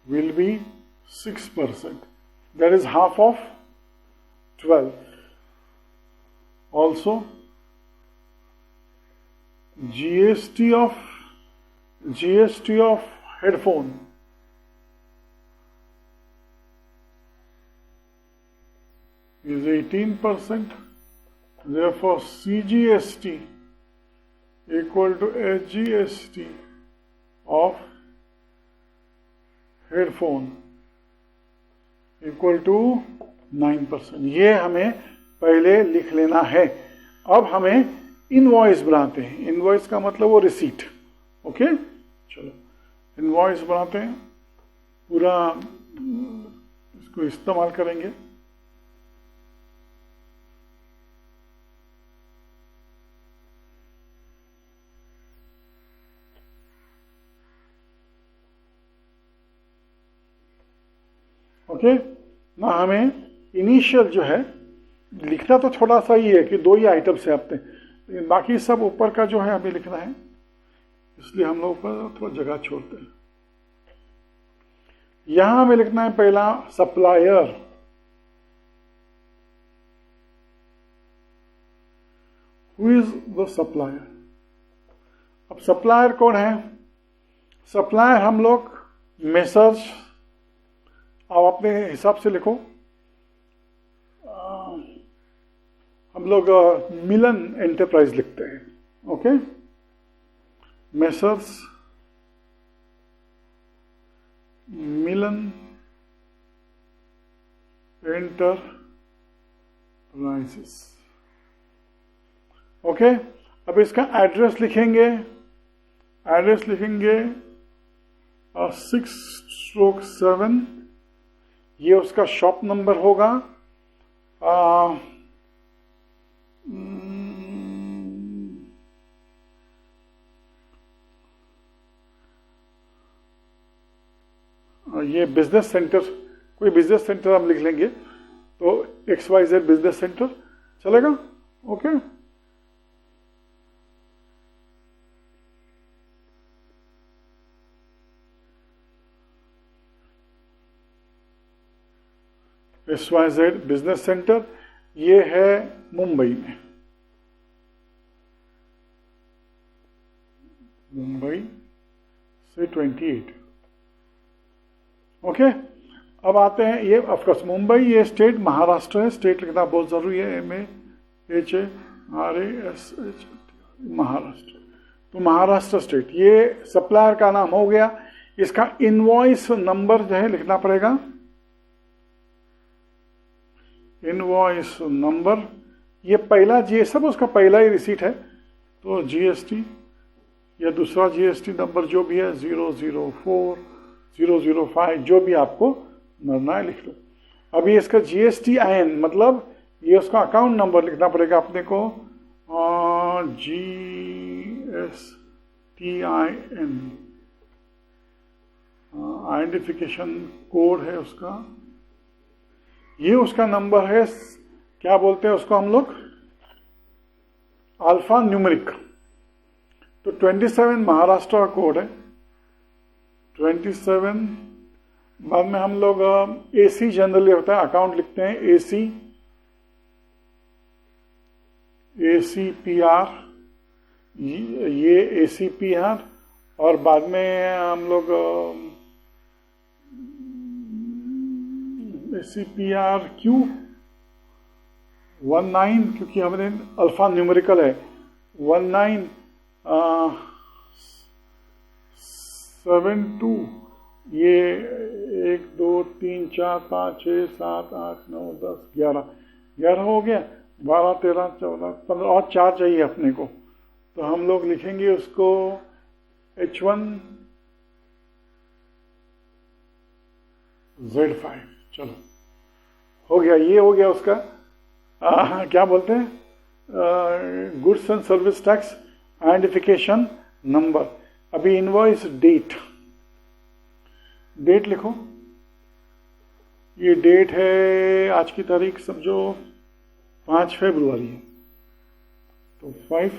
will be 6%. That is half of 12. Also, GST of headphone is 18%. Therefore, CGST equal to HGST of headphone equal to 9%। ये हमें पहले लिख लेना है। अब हमें invoice बनाते हैं। इनवॉइस का मतलब वो रिसीट। ओके, चलो इनवॉइस बनाते हैं, पूरा इसको इस्तेमाल करेंगे। ओके ना, हमें इनिशियल जो है लिखना तो थोड़ा सा ही है कि 2 ही आइटम से अपने, लेकिन बाकी सब ऊपर का जो है हमें लिखना है, इसलिए हम लोग ऊपर थोड़ा जगह छोड़ते हैं। यहां हमें लिखना है पहला supplier. Who is the supplier? अब सप्लायर कौन है? सप्लायर हम लोग मेसर्स, आप अपने हिसाब से लिखो, हम लोग मिलन एंटरप्राइज लिखते हैं। ओके, मेसर्स मिलन एंटरप्राइजेस। ओके, अब इसका एड्रेस लिखेंगे। एड्रेस लिखेंगे 6/7, ये उसका शॉप नंबर होगा। ये बिजनेस सेंटर, कोई बिजनेस सेंटर हम लिख लेंगे, तो XYZ बिजनेस सेंटर चलेगा। ओके, XYZ बिजनेस सेंटर, ये है मुंबई में, मुंबई से 28। ओके, अब आते हैं, ये ऑफकोर्स मुंबई, ये स्टेट महाराष्ट्र है। स्टेट लिखना बहुत जरूरी है, MAHARASH, महाराष्ट्र। तो महाराष्ट्र स्टेट, ये सप्लायर का नाम हो गया। इसका इनवॉइस नंबर जो है लिखना पड़ेगा, इनवॉइस नंबर। ये पहला सब उसका पहला ही रिसीट है, तो GST या दूसरा GST नंबर जो भी है 004 005 जो भी आपको मरना है लिख लो। अभी इसका GSTIN मतलब ये उसका अकाउंट नंबर लिखना पड़ेगा अपने को, GSTIN आइडेंटिफिकेशन कोड है उसका, ये उसका नंबर है। क्या बोलते हैं उसको हम लोग? Alpha numeric. तो 27 महाराष्ट्र का कोड है, 27। बाद में हम लोग AC जनरली होता है, अकाउंट लिखते हैं ACPR, ये ACPR। और बाद में हम लोग ACPRQ 19, क्योंकि हमने अल्फा न्यूमेरिकल है 1972। ये 1 2 3 4 5 6 7 8 9 10 11 हो गया। 12 13 14 15 और 4 चाहिए अपने को, तो हम लोग लिखेंगे उसको H1Z5। चलो हो गया, ये हो गया उसका क्या बोलते हैं, goods and service tax identification number. अभी इनवॉइस डेट, डेट लिखो। ये डेट है, आज की तारीख समझो 5 फरवरी है, तो 5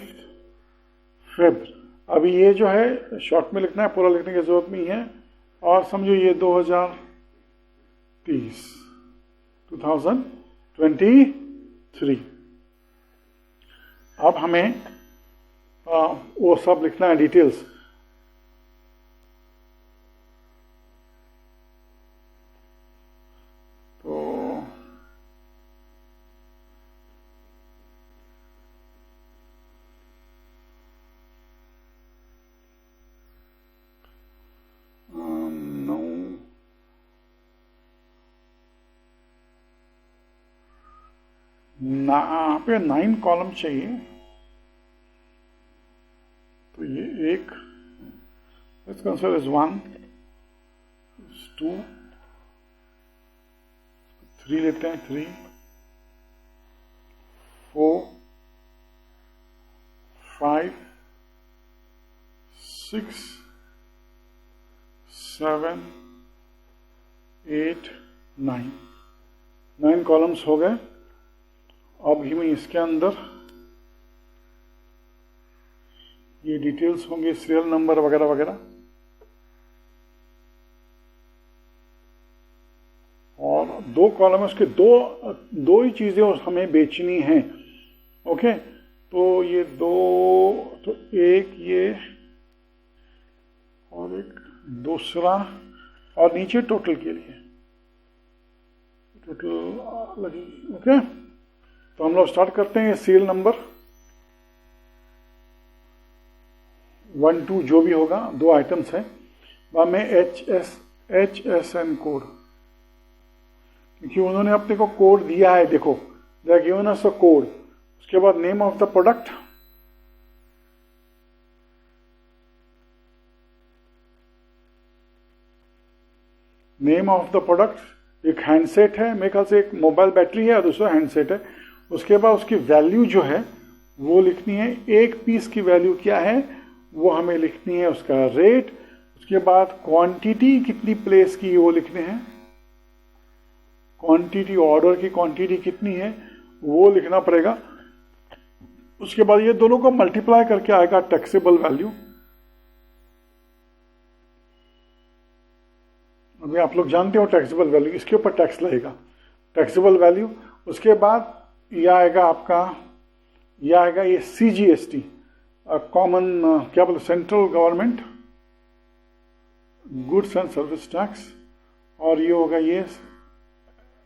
फरवरी। अभी ये जो है शॉर्ट में लिखना है, पूरा लिखने की जरूरत नहीं है। और समझो ये 2023। अब हमें वो सब लिखना है, डिटेल्स। तो पे 9 कॉलम चाहिए, तो ये एक लेट्स कंसीडर इज 1 2 3 लेते हैं, 3 4 5 6 7 8 9 कॉलम्स हो गए। अब ही में इसके अंदर ये डिटेल्स होंगे, सीरियल नंबर वगैरह वगैरह, और 2 कॉलम, उसके दो ही चीजें हमें बेचनी है। ओके, तो ये 2, तो एक ये और एक दूसरा, और नीचे टोटल के लिए टोटल लगी। ओके, तो हम लोग स्टार्ट करते हैं। सीरियल नंबर 1 2 जो भी होगा, 2 आइटम्स हैं, बाद में HSN कोड, क्योंकि उन्होंने अपने को कोड दिया है। देखो, they are given us a code. उसके बाद name of the product, name of the product, एक हैंडसेट है, मेरे ख्याल से एक मोबाइल बैटरी है और दूसरा हैंडसेट है। उसके बाद उसकी वैल्यू जो है वो लिखनी है, एक पीस की वैल्यू क्या है वो हमें लिखनी है, उसका रेट। उसके बाद क्वांटिटी कितनी प्लेस की वो लिखने हैं, क्वांटिटी, ऑर्डर की क्वांटिटी कितनी है वो लिखना पड़ेगा। उसके बाद ये दोनों को मल्टीप्लाई करके आएगा टैक्सेबल वैल्यू। अभी आप लोग जानते हो टैक्सेबल वैल्यू, इसके ऊपर टैक्स लगेगा, टैक्सेबल वैल्यू। उसके बाद ये आएगा आपका, ये आएगा ये CGST, कॉमन क्या बोलते, central government goods and service tax, और ये होगा ये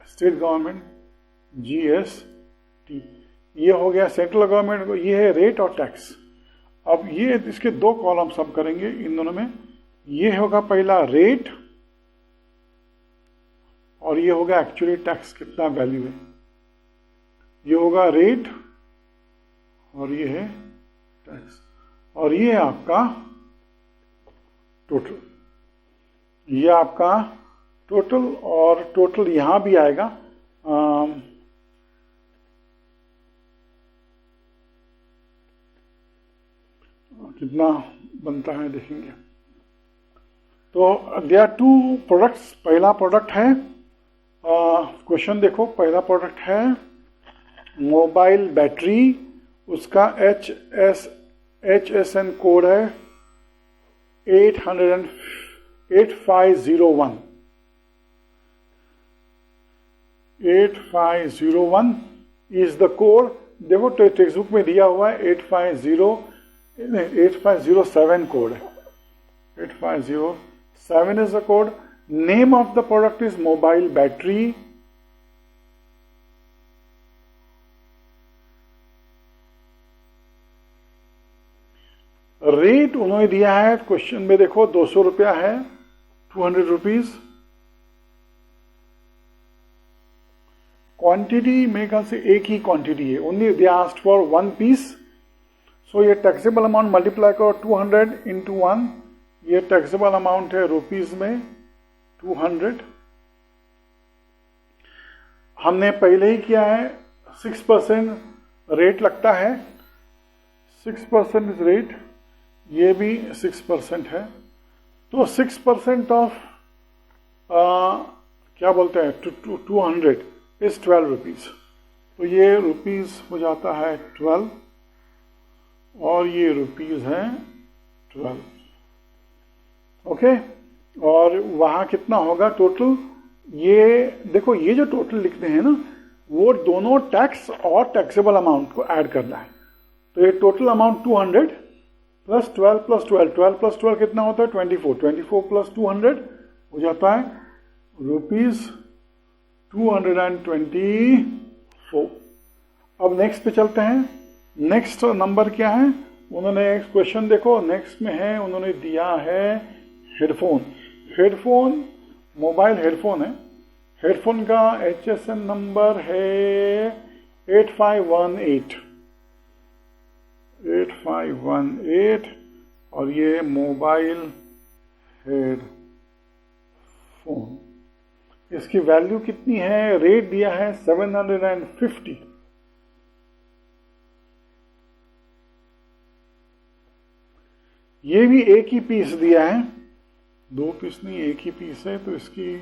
स्टेट गवर्नमेंट GST। ये हो गया सेंट्रल गवर्नमेंट को, ये है रेट और टैक्स। अब ये इसके 2 कॉलम्स हम करेंगे इन दोनों में। ये होगा पहला रेट, और ये होगा एक्चुअली टैक्स कितना वैल्यू है। ये होगा रेट और ये है टैक्स, और ये है आपका टोटल, ये आपका टोटल, और टोटल यहां भी आएगा कितना बनता है देखेंगे। तो देयर आर 2 प्रोडक्ट्स। पहला प्रोडक्ट है, क्वेश्चन देखो, पहला प्रोडक्ट है मोबाइल बैटरी, उसका HSN कोड है 8501। 8501 इज द कोड। देखो टेक्स्ट बुक में दिया हुआ है 8507 कोड है, 8507 is the code. Name of the product is mobile battery. Rate उन्होंने दिया है क्वेश्चन में, देखो 200 रुपया है, 200 रुपीज। क्वांटिटी मेरे ख्याल से एक ही क्वांटिटी है, only they asked for 1 piece. So ये टैक्सेबल अमाउंट मल्टीप्लाई करो 200 इंटू 1, ये टैक्सेबल अमाउंट है रुपीज में 200। हमने पहले ही किया है, 6% रेट लगता है, 6% इज रेट, ये भी 6% है। तो 6% ऑफ क्या बोलते हैं 200 इज 12 रुपीज। तो ये रुपीज हो जाता है 12 और ये रुपीज है 12। ओके, और वहां कितना होगा टोटल, ये देखो ये जो टोटल लिखते हैं ना वो दोनों टैक्स और टैक्सेबल अमाउंट को ऐड करना है। तो ये total amount 200 plus 12 plus 12, 12 plus 12 कितना होता है 24, 24 प्लस 200 हो जाता है रुपीज 224। अब नेक्स्ट पे चलते हैं। नेक्स्ट नंबर क्या है, उन्होंने क्वेश्चन देखो नेक्स्ट में है, उन्होंने दिया है हेडफोन। हेडफोन मोबाइल हेडफोन है, हेडफोन का HSN नंबर है 8518 और ये मोबाइल हेडफोन, इसकी वैल्यू कितनी है? रेट दिया है 750। ये भी एक ही पीस दिया है, 2 पीस नहीं, एक ही पीस है, तो इसकी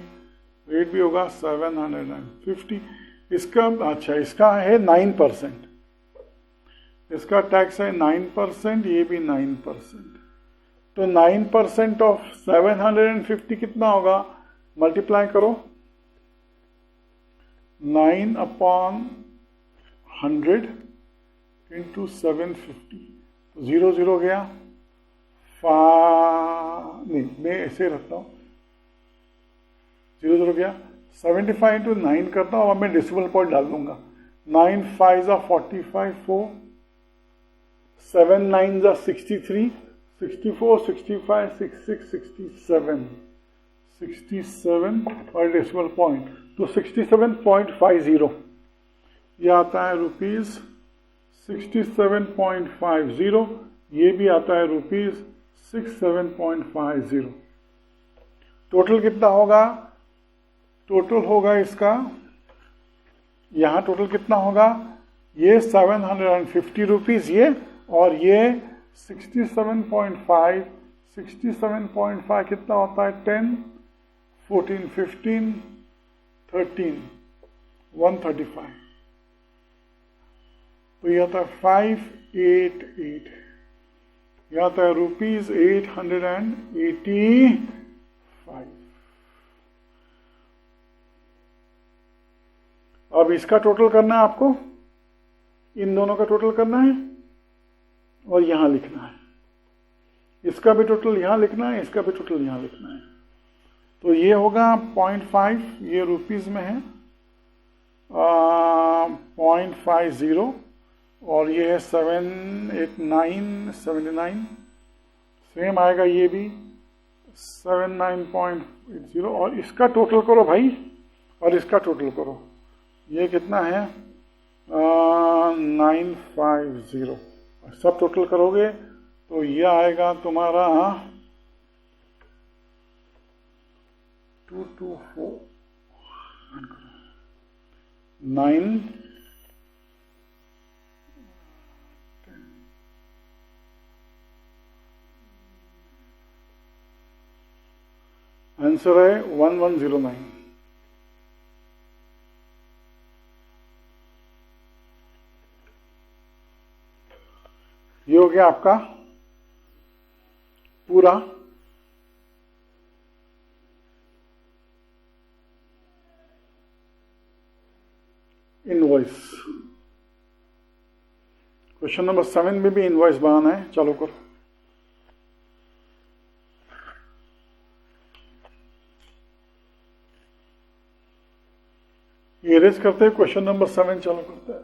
रेट भी होगा 750। इसका अच्छा, इसका है 9%, इसका टैक्स है 9%, ये भी 9%। तो 9% ऑफ 750 कितना होगा? मल्टीप्लाई करो, 9/100 इंटू 750, तो 0 0 गया। नहीं, मैं ऐसे रखता हूँ, 0 0 गया। 75 इंटू 9 करता हूँ, अब मैं डेसिमल पॉइंट डाल दूंगा। 9 5 45 4, 7 9 63, 64 65 66 67 और डेसिमल पॉइंट, तो 67.50 ये आता है रुपीज 67.50। ये भी आता है रुपीज 67.50। टोटल कितना होगा? टोटल होगा इसका, यहाँ टोटल कितना होगा? ये 750 रुपीज ये, और ये 67.5 कितना होता है? 10 14 15 13 135, तो ये आता है 588, ये आता है रुपीज 885। अब इसका टोटल करना है आपको, इन दोनों का टोटल करना है और यहां लिखना है। इसका भी टोटल यहां लिखना है, इसका भी टोटल यहां लिखना है। तो ये होगा 0.5, ये रुपीज में है 0.50, और ये है 78979, सेम आएगा ये भी 79.80। और इसका टोटल करो भाई, और इसका टोटल करो, ये कितना है? 950। सब टोटल करोगे तो ये आएगा तुम्हारा 224 9 आंसर है 1109। ये हो गया आपका पूरा इनवॉइस। क्वेश्चन नंबर 7 में भी इनवॉइस बनाना है, चालू करो। ये रेस करते हैं, क्वेश्चन नंबर 7 चालू करते हैं।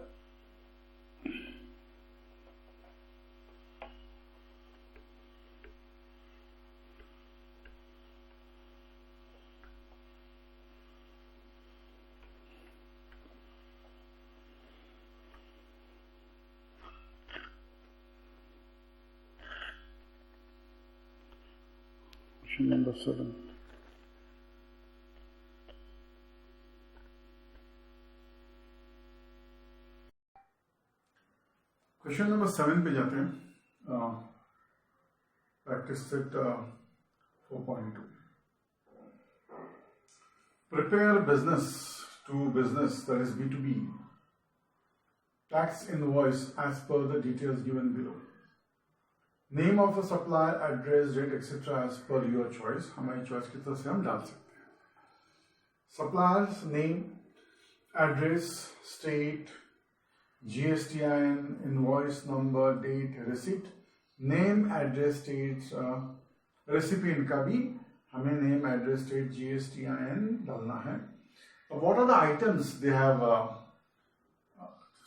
Number 7. क्वेश्चन नंबर 7 पे जाते हैं। Practice set 4.2। Prepare business to business, that is B2B, tax invoice as per the details given below. Name of the supplier, address, date, etc. as per your choice. हमारी choice की तरफ से हम डाल सकते हैं। Supplier's name, address, state, GSTIN, invoice number, date, receipt, name, address, state, recipient का भी हमें name, address, date, GSTIN डालना है। What are the items they have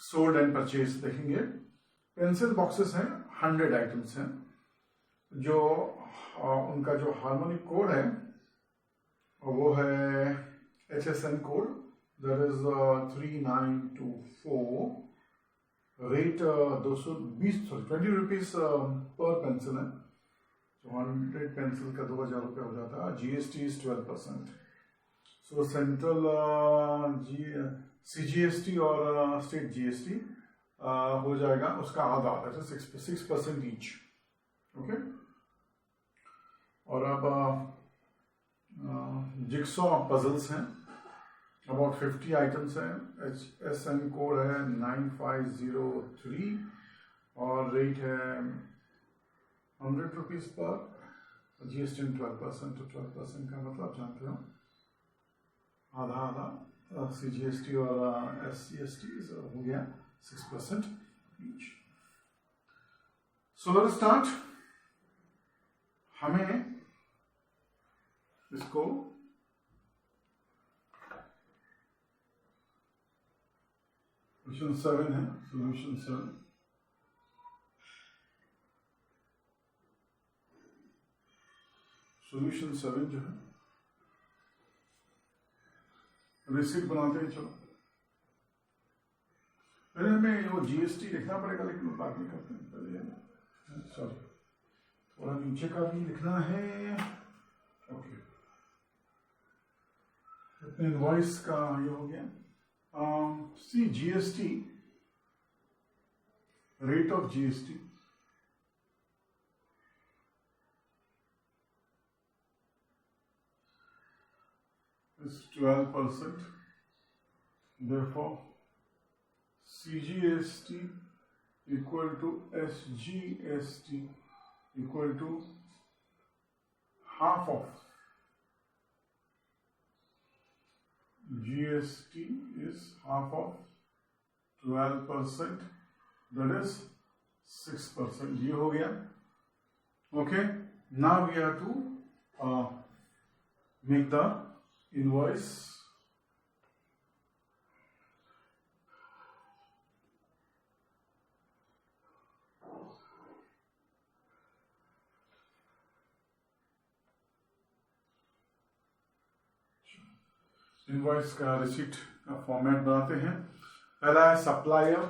sold and purchased? देखेंगे। पेंसिल बॉक्सेस हैं, 100 आइटम्स हैं। जो उनका जो हार्मोनिक कोड है वो है HSN code, that is 3924 rate 220 ₹20 पर पेंसिल है। 100 पेंसिल का 2000 रुपये हो जाता है। GST is 12%। So central CGST और स्टेट GST हो जाएगा उसका आधा आधा, 6% ईच। ओके। और अब जिक्सॉ पजल्स हैं, अबाउट 50 आइटम्स हैं। SN कोड है 9503 और रेट है 100 रुपीज पर। GST 12%, तो 12% का मतलब जानते हो आधा आधा। CGST और SCST हो गया 6% ईच। So let's start. हमें इसको सोल्यूशन 7 है। सोल्यूशन 7 जो है रिसीट बनाते हैं। चलो पहले हमें वो GST लिखना पड़ेगा, लेकिन बाद में करते हैं। पहले सॉरी, थोड़ा नीचे का भी लिखना है। ओके, इनवॉइस का ये हो गया। सी GST, rate of GST is 12%. Therefore, CGST equal to SGST equal to half of GST is half of 12%, that is 6%. ये हो गया। Okay, now we have to make the invoice. Invoice का receipt का format बनाते हैं। पहला है supplier.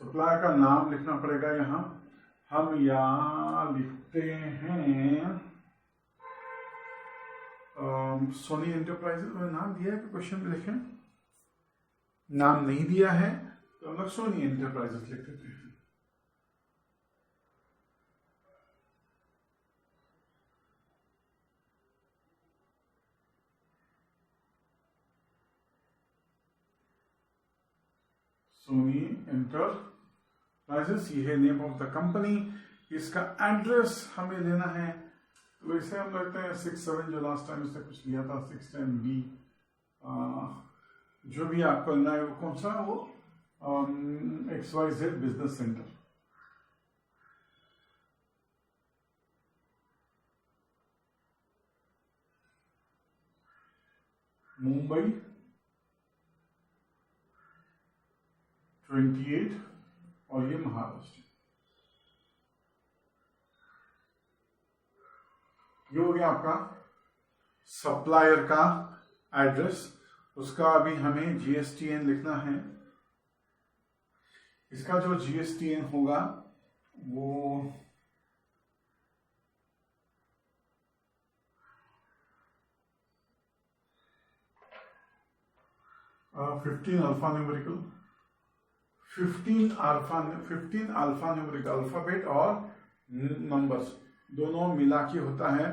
Supplier का नाम लिखना पड़ेगा। यहां हम यहां लिखते हैं सोनी एंटरप्राइजेज। में नाम दिया है कि क्वेश्चन में लिखें? नाम नहीं दिया है तो हम लोग सोनी एंटरप्राइजेज लिख देते हैं। सोनी एंटरप्राइजेस, ये है नेम ऑफ द कंपनी। इसका एड्रेस हमें लेना है, तो इसे हम लगते हैं 67 जो लास्ट टाइम इसने कुछ लिया था 610B। जो भी आपको लेना है वो कौन सा, वो XYZ बिजनेस सेंटर। मुंबई 28 और ये महाराष्ट्र। ये हो गया आपका सप्लायर का एड्रेस। उसका अभी हमें GSTN लिखना है। इसका जो GSTN होगा वो 15 अल्फान्यूमेरिकल 15 अल्फान्यूमेरिकल अल्फाबेट और नंबर्स दोनों मिला के होता है।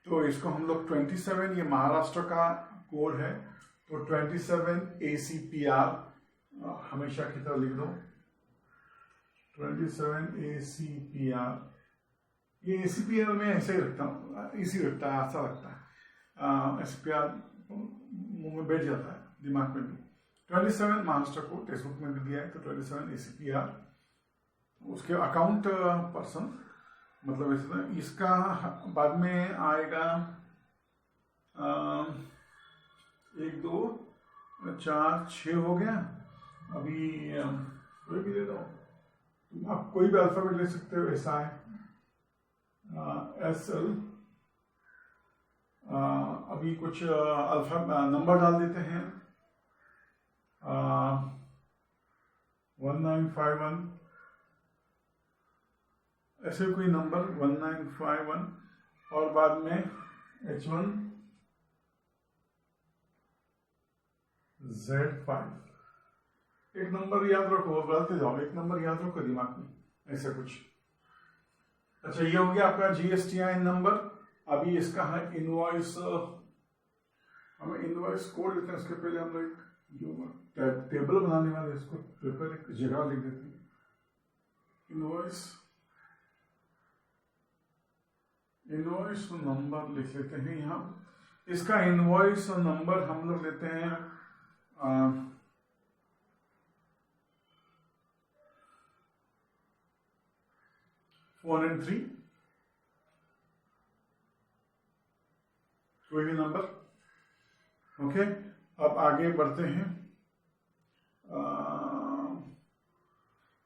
तो इसको हम लोग 27, ये महाराष्ट्र का कोड है, तो 27 ACPR हमेशा की तरह लिख दो। 27 ACPR, ये ACPR में ऐसे ही रखता हूँ, इसी रखता है, ऐसा लगता है। SPR मुंह में बैठ जाता है, दिमाग में भी। 27 महाराष्ट्र को टेक्स्ट बुक में भी दिया है, तो 27 ACPR उसके अकाउंट पर्सन, मतलब ऐसे इसका बाद में आएगा 1 2 4 6 हो गया। अभी कोई भी दे दो, आप कोई भी अल्फाबेट ले सकते हो। ऐसा है SL अभी कुछ अल्फा नंबर डाल देते हैं। 1951 ऐसे कोई नंबर 1951 और बाद में H1 Z5। एक नंबर याद रखो, बढ़ते जाओ, एक नंबर याद रखो दिमाग में, ऐसा कुछ। अच्छा, ये हो गया आपका GSTIN नंबर। अभी इसका है इनवॉइस, हमें इनवॉइस कोड लिखते हैं। उसके पहले हम लोग जो टेबल बनाने वाले इसको पेपर एक जगह लिख देते हैं। इनवॉइस नंबर लिख लेते हैं यहाँ। इसका इनवॉइस नंबर हम लोग लेते हैं 403, कोई भी नंबर। ओके, अब आगे बढ़ते हैं।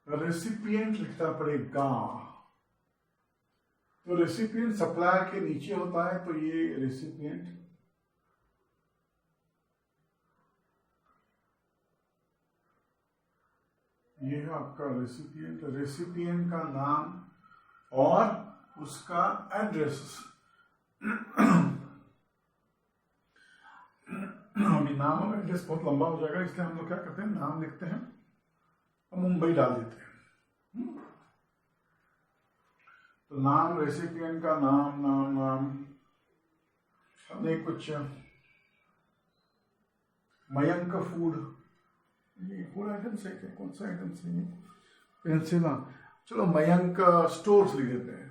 रेसिपिएंट लिखना पड़ेगा। तो रेसिपिएंट सप्लायर के नीचे होता है, तो ये रेसिपिएंट, ये है आपका रेसिपिएंट। रेसिपिएंट का नाम और उसका एड्रेस। अभी नाम और एड्रेस बहुत लंबा हो जाएगा, इसलिए हम लोग क्या करते हैं, नाम लिखते हैं और मुंबई डाल देते हैं। तो नाम, रेसिपिएंट का नाम, हमने कुछ मयंक फूड, ये फूड आइटम से क्या, कौन सा आइटम से, पेंसिल, चलो मयंक स्टोर्स लिख देते हैं।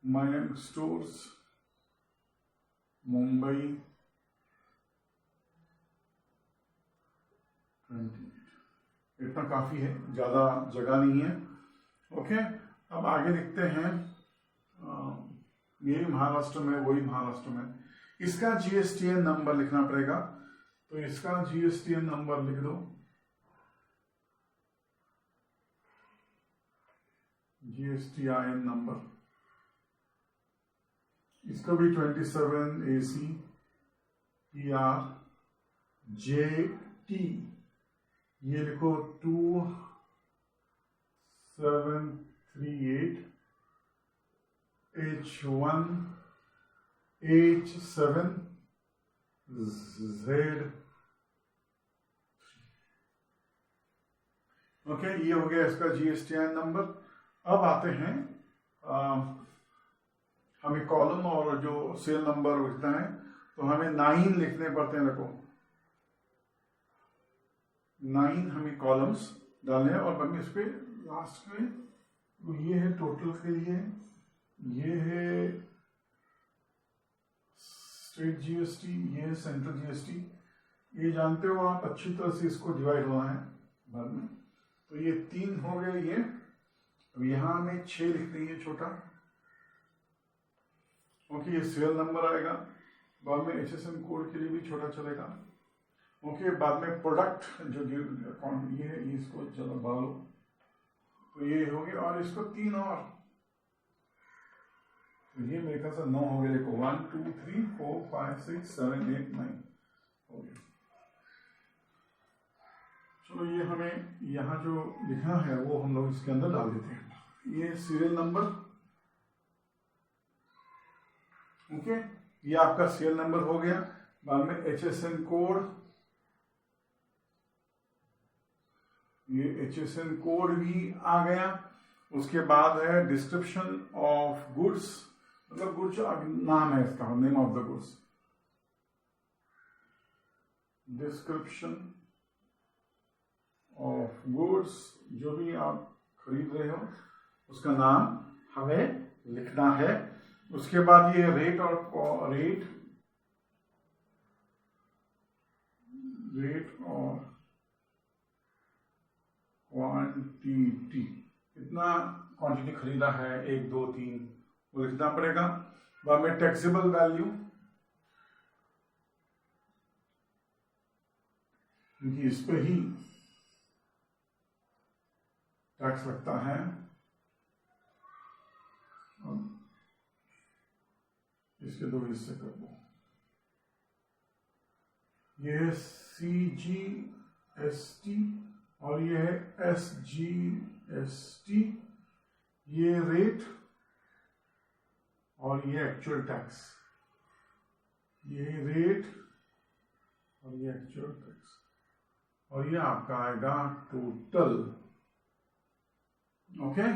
मयंक स्टोर्स मुंबई 20। इतना काफी है, ज्यादा जगह नहीं है। ओके, अब आगे देखते हैं। ये महाराष्ट्र में, वही महाराष्ट्र में। इसका GSTIN नंबर लिखना पड़ेगा, तो इसका GSTIN नंबर लिख दो। GSTIN नंबर, इसका भी 27AC PR JT, ये लिखो 2738 H1 H7 Z। ओके, ये हो गया इसका GSTIN नंबर। अब आते हैं, हमें कॉलम और जो सेल नंबर लिखना है, तो हमें 9 लिखने पड़ते हैं। देखो 9 हमें कॉलम्स डालने हैं और बाद में इस पे लास्ट में, तो ये है टोटल के लिए, ये है स्टेट GST, ये है सेंट्रल GST। ये जानते हो आप अच्छी तरह से, इसको डिवाइड होना है बाद में। तो ये 3 हो गए ये। अब यहाँ हमें 6 लिखनी है छोटा। ओके, ये सेल नंबर आएगा, बाद में HSN कोड के लिए भी छोटा चलेगा। ओके, बाद में प्रोडक्ट जो ये है, इसको चलो बढ़ा लो, तो ये हो गया। और इसको 3 और, तो ये मेरे ख्याल से 9 हो गए। देखो 1 2 3 4 5 6 7 8 9 हो गया। चलो, ये हमें यहाँ जो लिखना है वो हम लोग इसके अंदर डाल देते हैं। ये सीरियल नंबर, ओके, ये आपका सीरियल नंबर हो गया। बाद में HSN कोड, ये HSN कोड भी आ गया। उसके बाद है डिस्क्रिप्शन ऑफ गुड्स, मतलब गुड्स नाम है इसका, name of the goods. Description of goods, जो भी आप खरीद रहे हो उसका नाम हमें लिखना है। उसके बाद ये रेट और क्वांटिटी, कितना क्वांटिटी खरीदा है, 1 2 3, वो लिखना पड़ेगा। बाद में टैक्सेबल वैल्यू, क्योंकि इस पे ही टैक्स लगता है। इसके दो हिस्से कर दो, ये है CGST और ये है SGST, ये रेट और ये एक्चुअल टैक्स, ये रेट और ये एक्चुअल टैक्स, और ये आपका आएगा टोटल। ओके,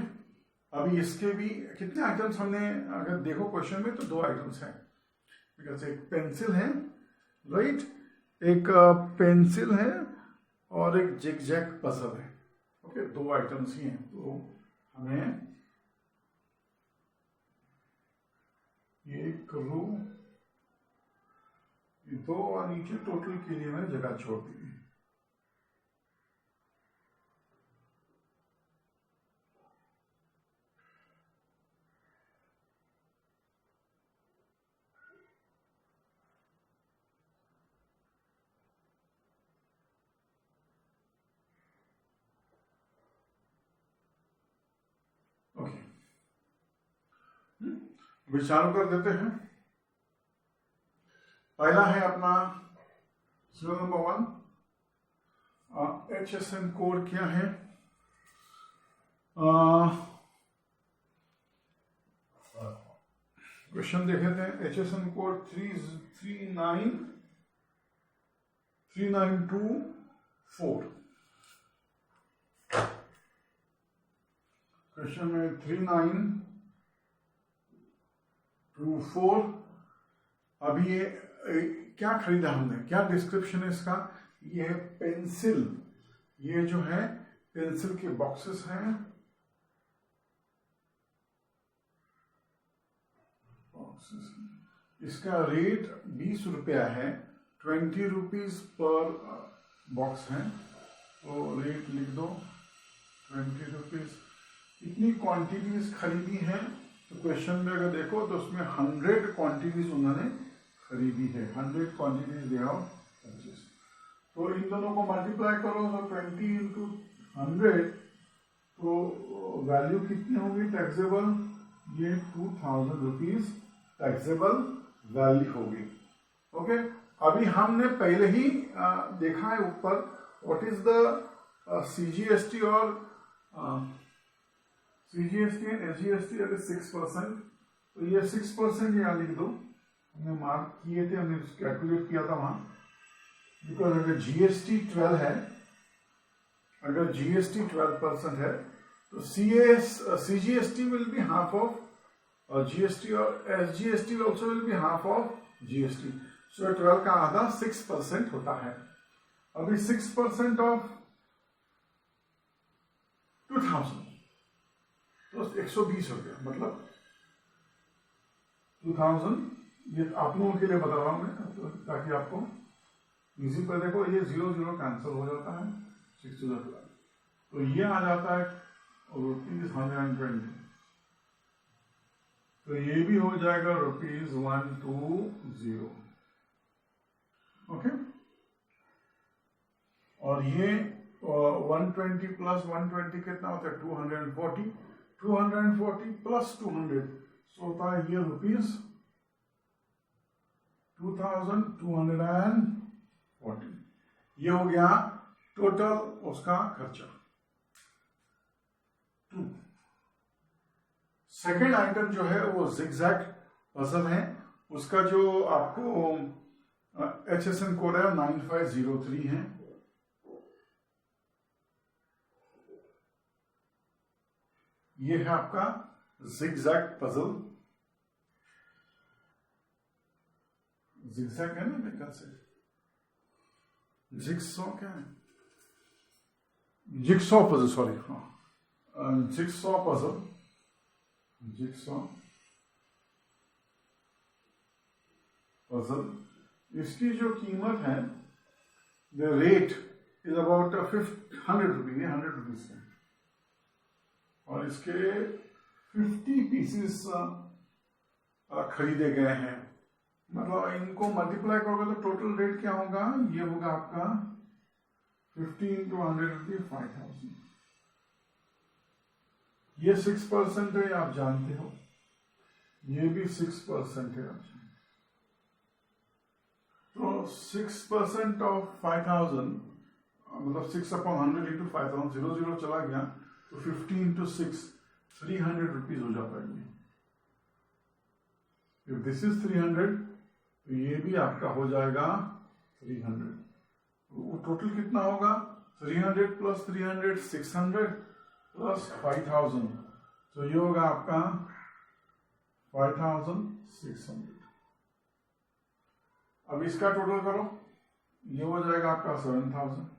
अभी इसके भी कितने आइटम्स हमने अगर देखो क्वेश्चन में तो दो आइटम्स हैं, एक पेंसिल है, राइट, एक पेंसिल है और एक जिगजैग पजल है। ओके, दो आइटम्स ही हैं, तो हमें एक रो, दो और नीचे टोटल के लिए मैंने जगह छोड़ दी है। ओके, अभी चालू कर देते हैं। पहला है अपना serial नंबर 1, HSN कोड क्या है? क्वेश्चन देखे थे, HSN कोड 3924। क्वेश्चन में 3924। अभी ये क्या खरीदा हमने, क्या डिस्क्रिप्शन है इसका? ये है पेंसिल, ये जो है पेंसिल के बॉक्सेस हैं, इसका रेट 20 रुपया है, 20 रुपीज पर बॉक्स है, तो रेट लिख दो 20 रुपीज। इतनी क्वांटिटीज खरीदी हैं, तो क्वेश्चन में अगर देखो तो उसमें 100 क्वांटिटीज उन्होंने खरीदी है, 100 क्वांटिटीज दे आओ 25। तो इन दोनों को मल्टीप्लाई करो तो 20 इंटू 100, तो वैल्यू कितनी होगी टैक्सेबल? ये 2000 रुपीज टैक्सेबल वैल्यू होगी। ओके, अभी हमने पहले ही देखा है ऊपर व्हाट इज द CGST और CGST एंड SGST अगर 6%, तो ये 6% यहाँ लिख दो, हमने मार्क किए थे, हमने कैलकुलेट किया था वहां। बिकॉज अगर GST 12 है, अगर GST 12% है, तो CGST will be half of GST और SGST also will be half of GST. So 12 का आधा 6% होता है। अभी 6% ऑफ 2000 तो 120 हो गया, मतलब 2000। ये आप लोगों के लिए बता रहा हूं मैं, ताकि आपको इजी पर देखो, ये 0 0 कैंसिल हो जाता है, 6 to the 12, तो ये आ जाता है ₹120। तो ये भी हो जाएगा ₹120। ओके, और ये 120 प्लस 120 कितना होता है? 240। 240 प्लस 200 सो होता है ये ₹2240। ये हो गया टोटल उसका खर्चा। सेकेंड आइटम जो है वो जिगजैग पजल है, उसका जो आपको HSN कोड है 9503 है। ये है आपका जिगजैग पजल, जिगजैग है ना मेरे ख्याल से, जिगसॉ क्या है? जिगसॉ पजल, सॉरी, हाँ, जिगसॉ पजल, जिगसॉ पजल। इसकी जो कीमत है, the rate is about 100 rupees, 100 rupees है, और इसके 50 पीसेस खरीदे गए हैं। मतलब इनको मल्टीप्लाई करोगे तो टोटल रेट क्या होगा? ये होगा आपका 50 into 100 5000। ये 6% है, आप जानते हो, ये भी 6% है आप जानते हो। तो 6% ऑफ 5000 मतलब 6/100 इंटू 5000, 0 चला गया तो 50 इंटू 6 300 रुपीज हो जाता है। इफ दिस इज 300 तो ये भी आपका हो जाएगा 300। तो टोटल कितना होगा? 300 प्लस 300 600 प्लस 5000, तो ये होगा आपका 5600। अब इसका टोटल करो, ये हो जाएगा आपका 7000।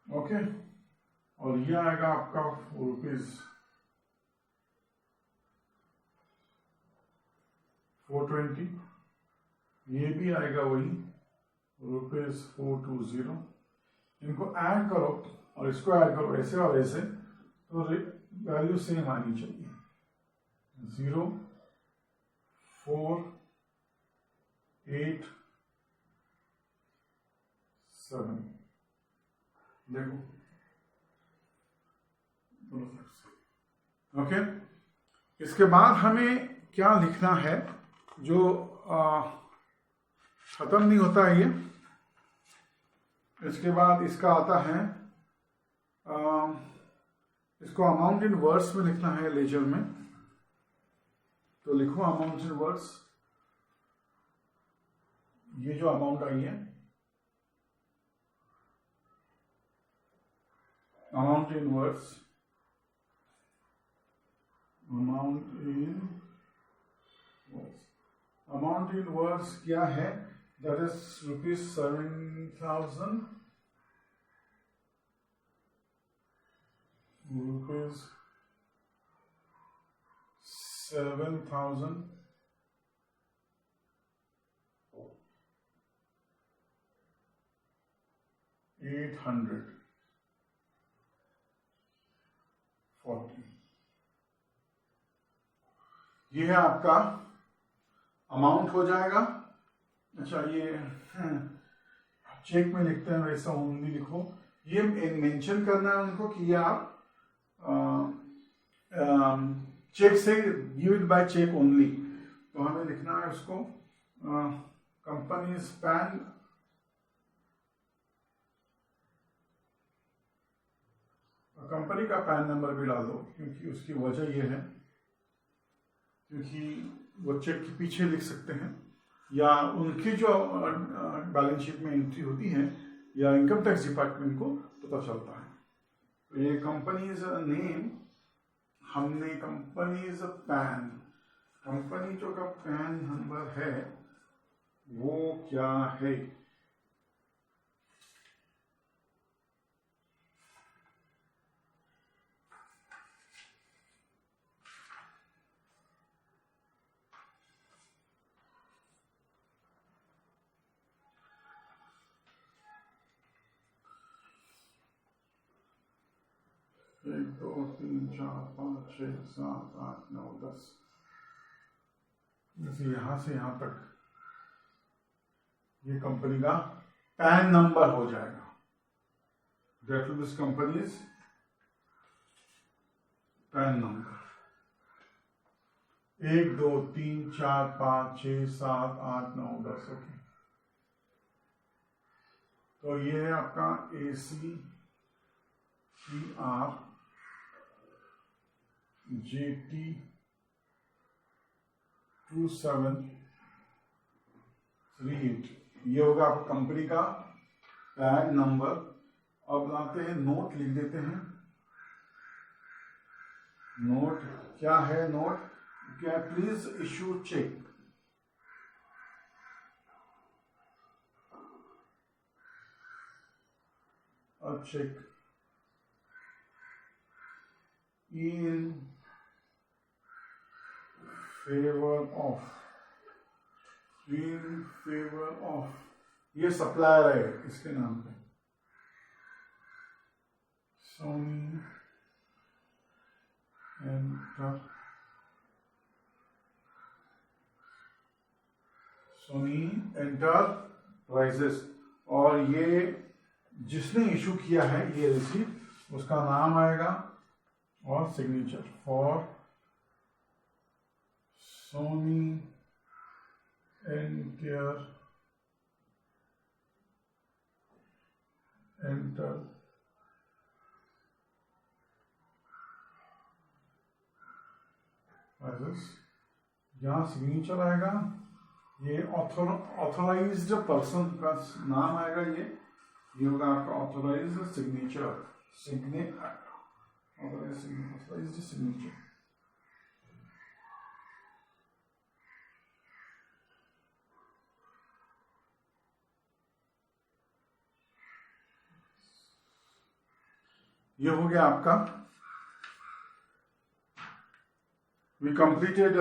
ओके, और ये आएगा आपका ₹420, ये भी आएगा वही ₹420। इनको ऐड करो और इसको ऐड करो, ऐसे और ऐसे, तो वैल्यू सेम आनी चाहिए। 0 4 8 7, देखो ओके। इसके बाद हमें क्या लिखना है जो खत्म नहीं होता है ये। इसके बाद इसका आता है इसको अमाउंट इन वर्ड्स में लिखना है लेजर में, तो लिखो अमाउंट इन वर्ड्स। ये जो अमाउंट आई है, amount in words, amount in words क्या है? That is ₹7,000, ₹7,840। ये है आपका अमाउंट हो जाएगा। अच्छा, ये चेक में लिखते हैं वैसा ओनली लिखो। ये मेंशन करना है उनको कि ये आप चेक से give it by cheque only. तो हमें लिखना है उसको कंपनीज पैन, कंपनी का पैन नंबर भी डाल दो, क्योंकि उसकी वजह ये है क्योंकि वो चेक के पीछे लिख सकते हैं, या उनकी जो बैलेंस शीट में एंट्री होती है या इनकम टैक्स डिपार्टमेंट को पता चलता है। तो ये कंपनीज नेम, हमने कंपनीज पैन, कंपनी जो का पैन नंबर है वो क्या है? एक 2 3 4 5 6 7 8 9 10, जैसे यहां से यहां तक ये कंपनी का पैन नंबर हो जाएगा। That will be companies pan number 1 2 3 4 5 6 7 8 9 10। Okay, तो ये है आपका ACCR JT 2738, ये होगा आपका कंपनी का पैन नंबर। अब लाते हैं नोट, लिख देते हैं नोट। क्या है नोट? क्या? Please issue cheque, a check in favor of, in favor of, ये सप्लायर है इसके नाम पे, सोनी एंटर, सोनी एंटरप्राइजेस, और ये जिसने इशू किया है ये रिसीट उसका नाम आएगा और सिग्नेचर फॉर सोनी एंटर यहाँ सिग्नेचर आएगा, ये ऑथोराइज्ड पर्सन का नाम आएगा, ये होगा आपका ऑथोराइज्ड सिग्नेचर, ऑथोराइज्ड सिग्नेचर। ये हो गया आपका, we completed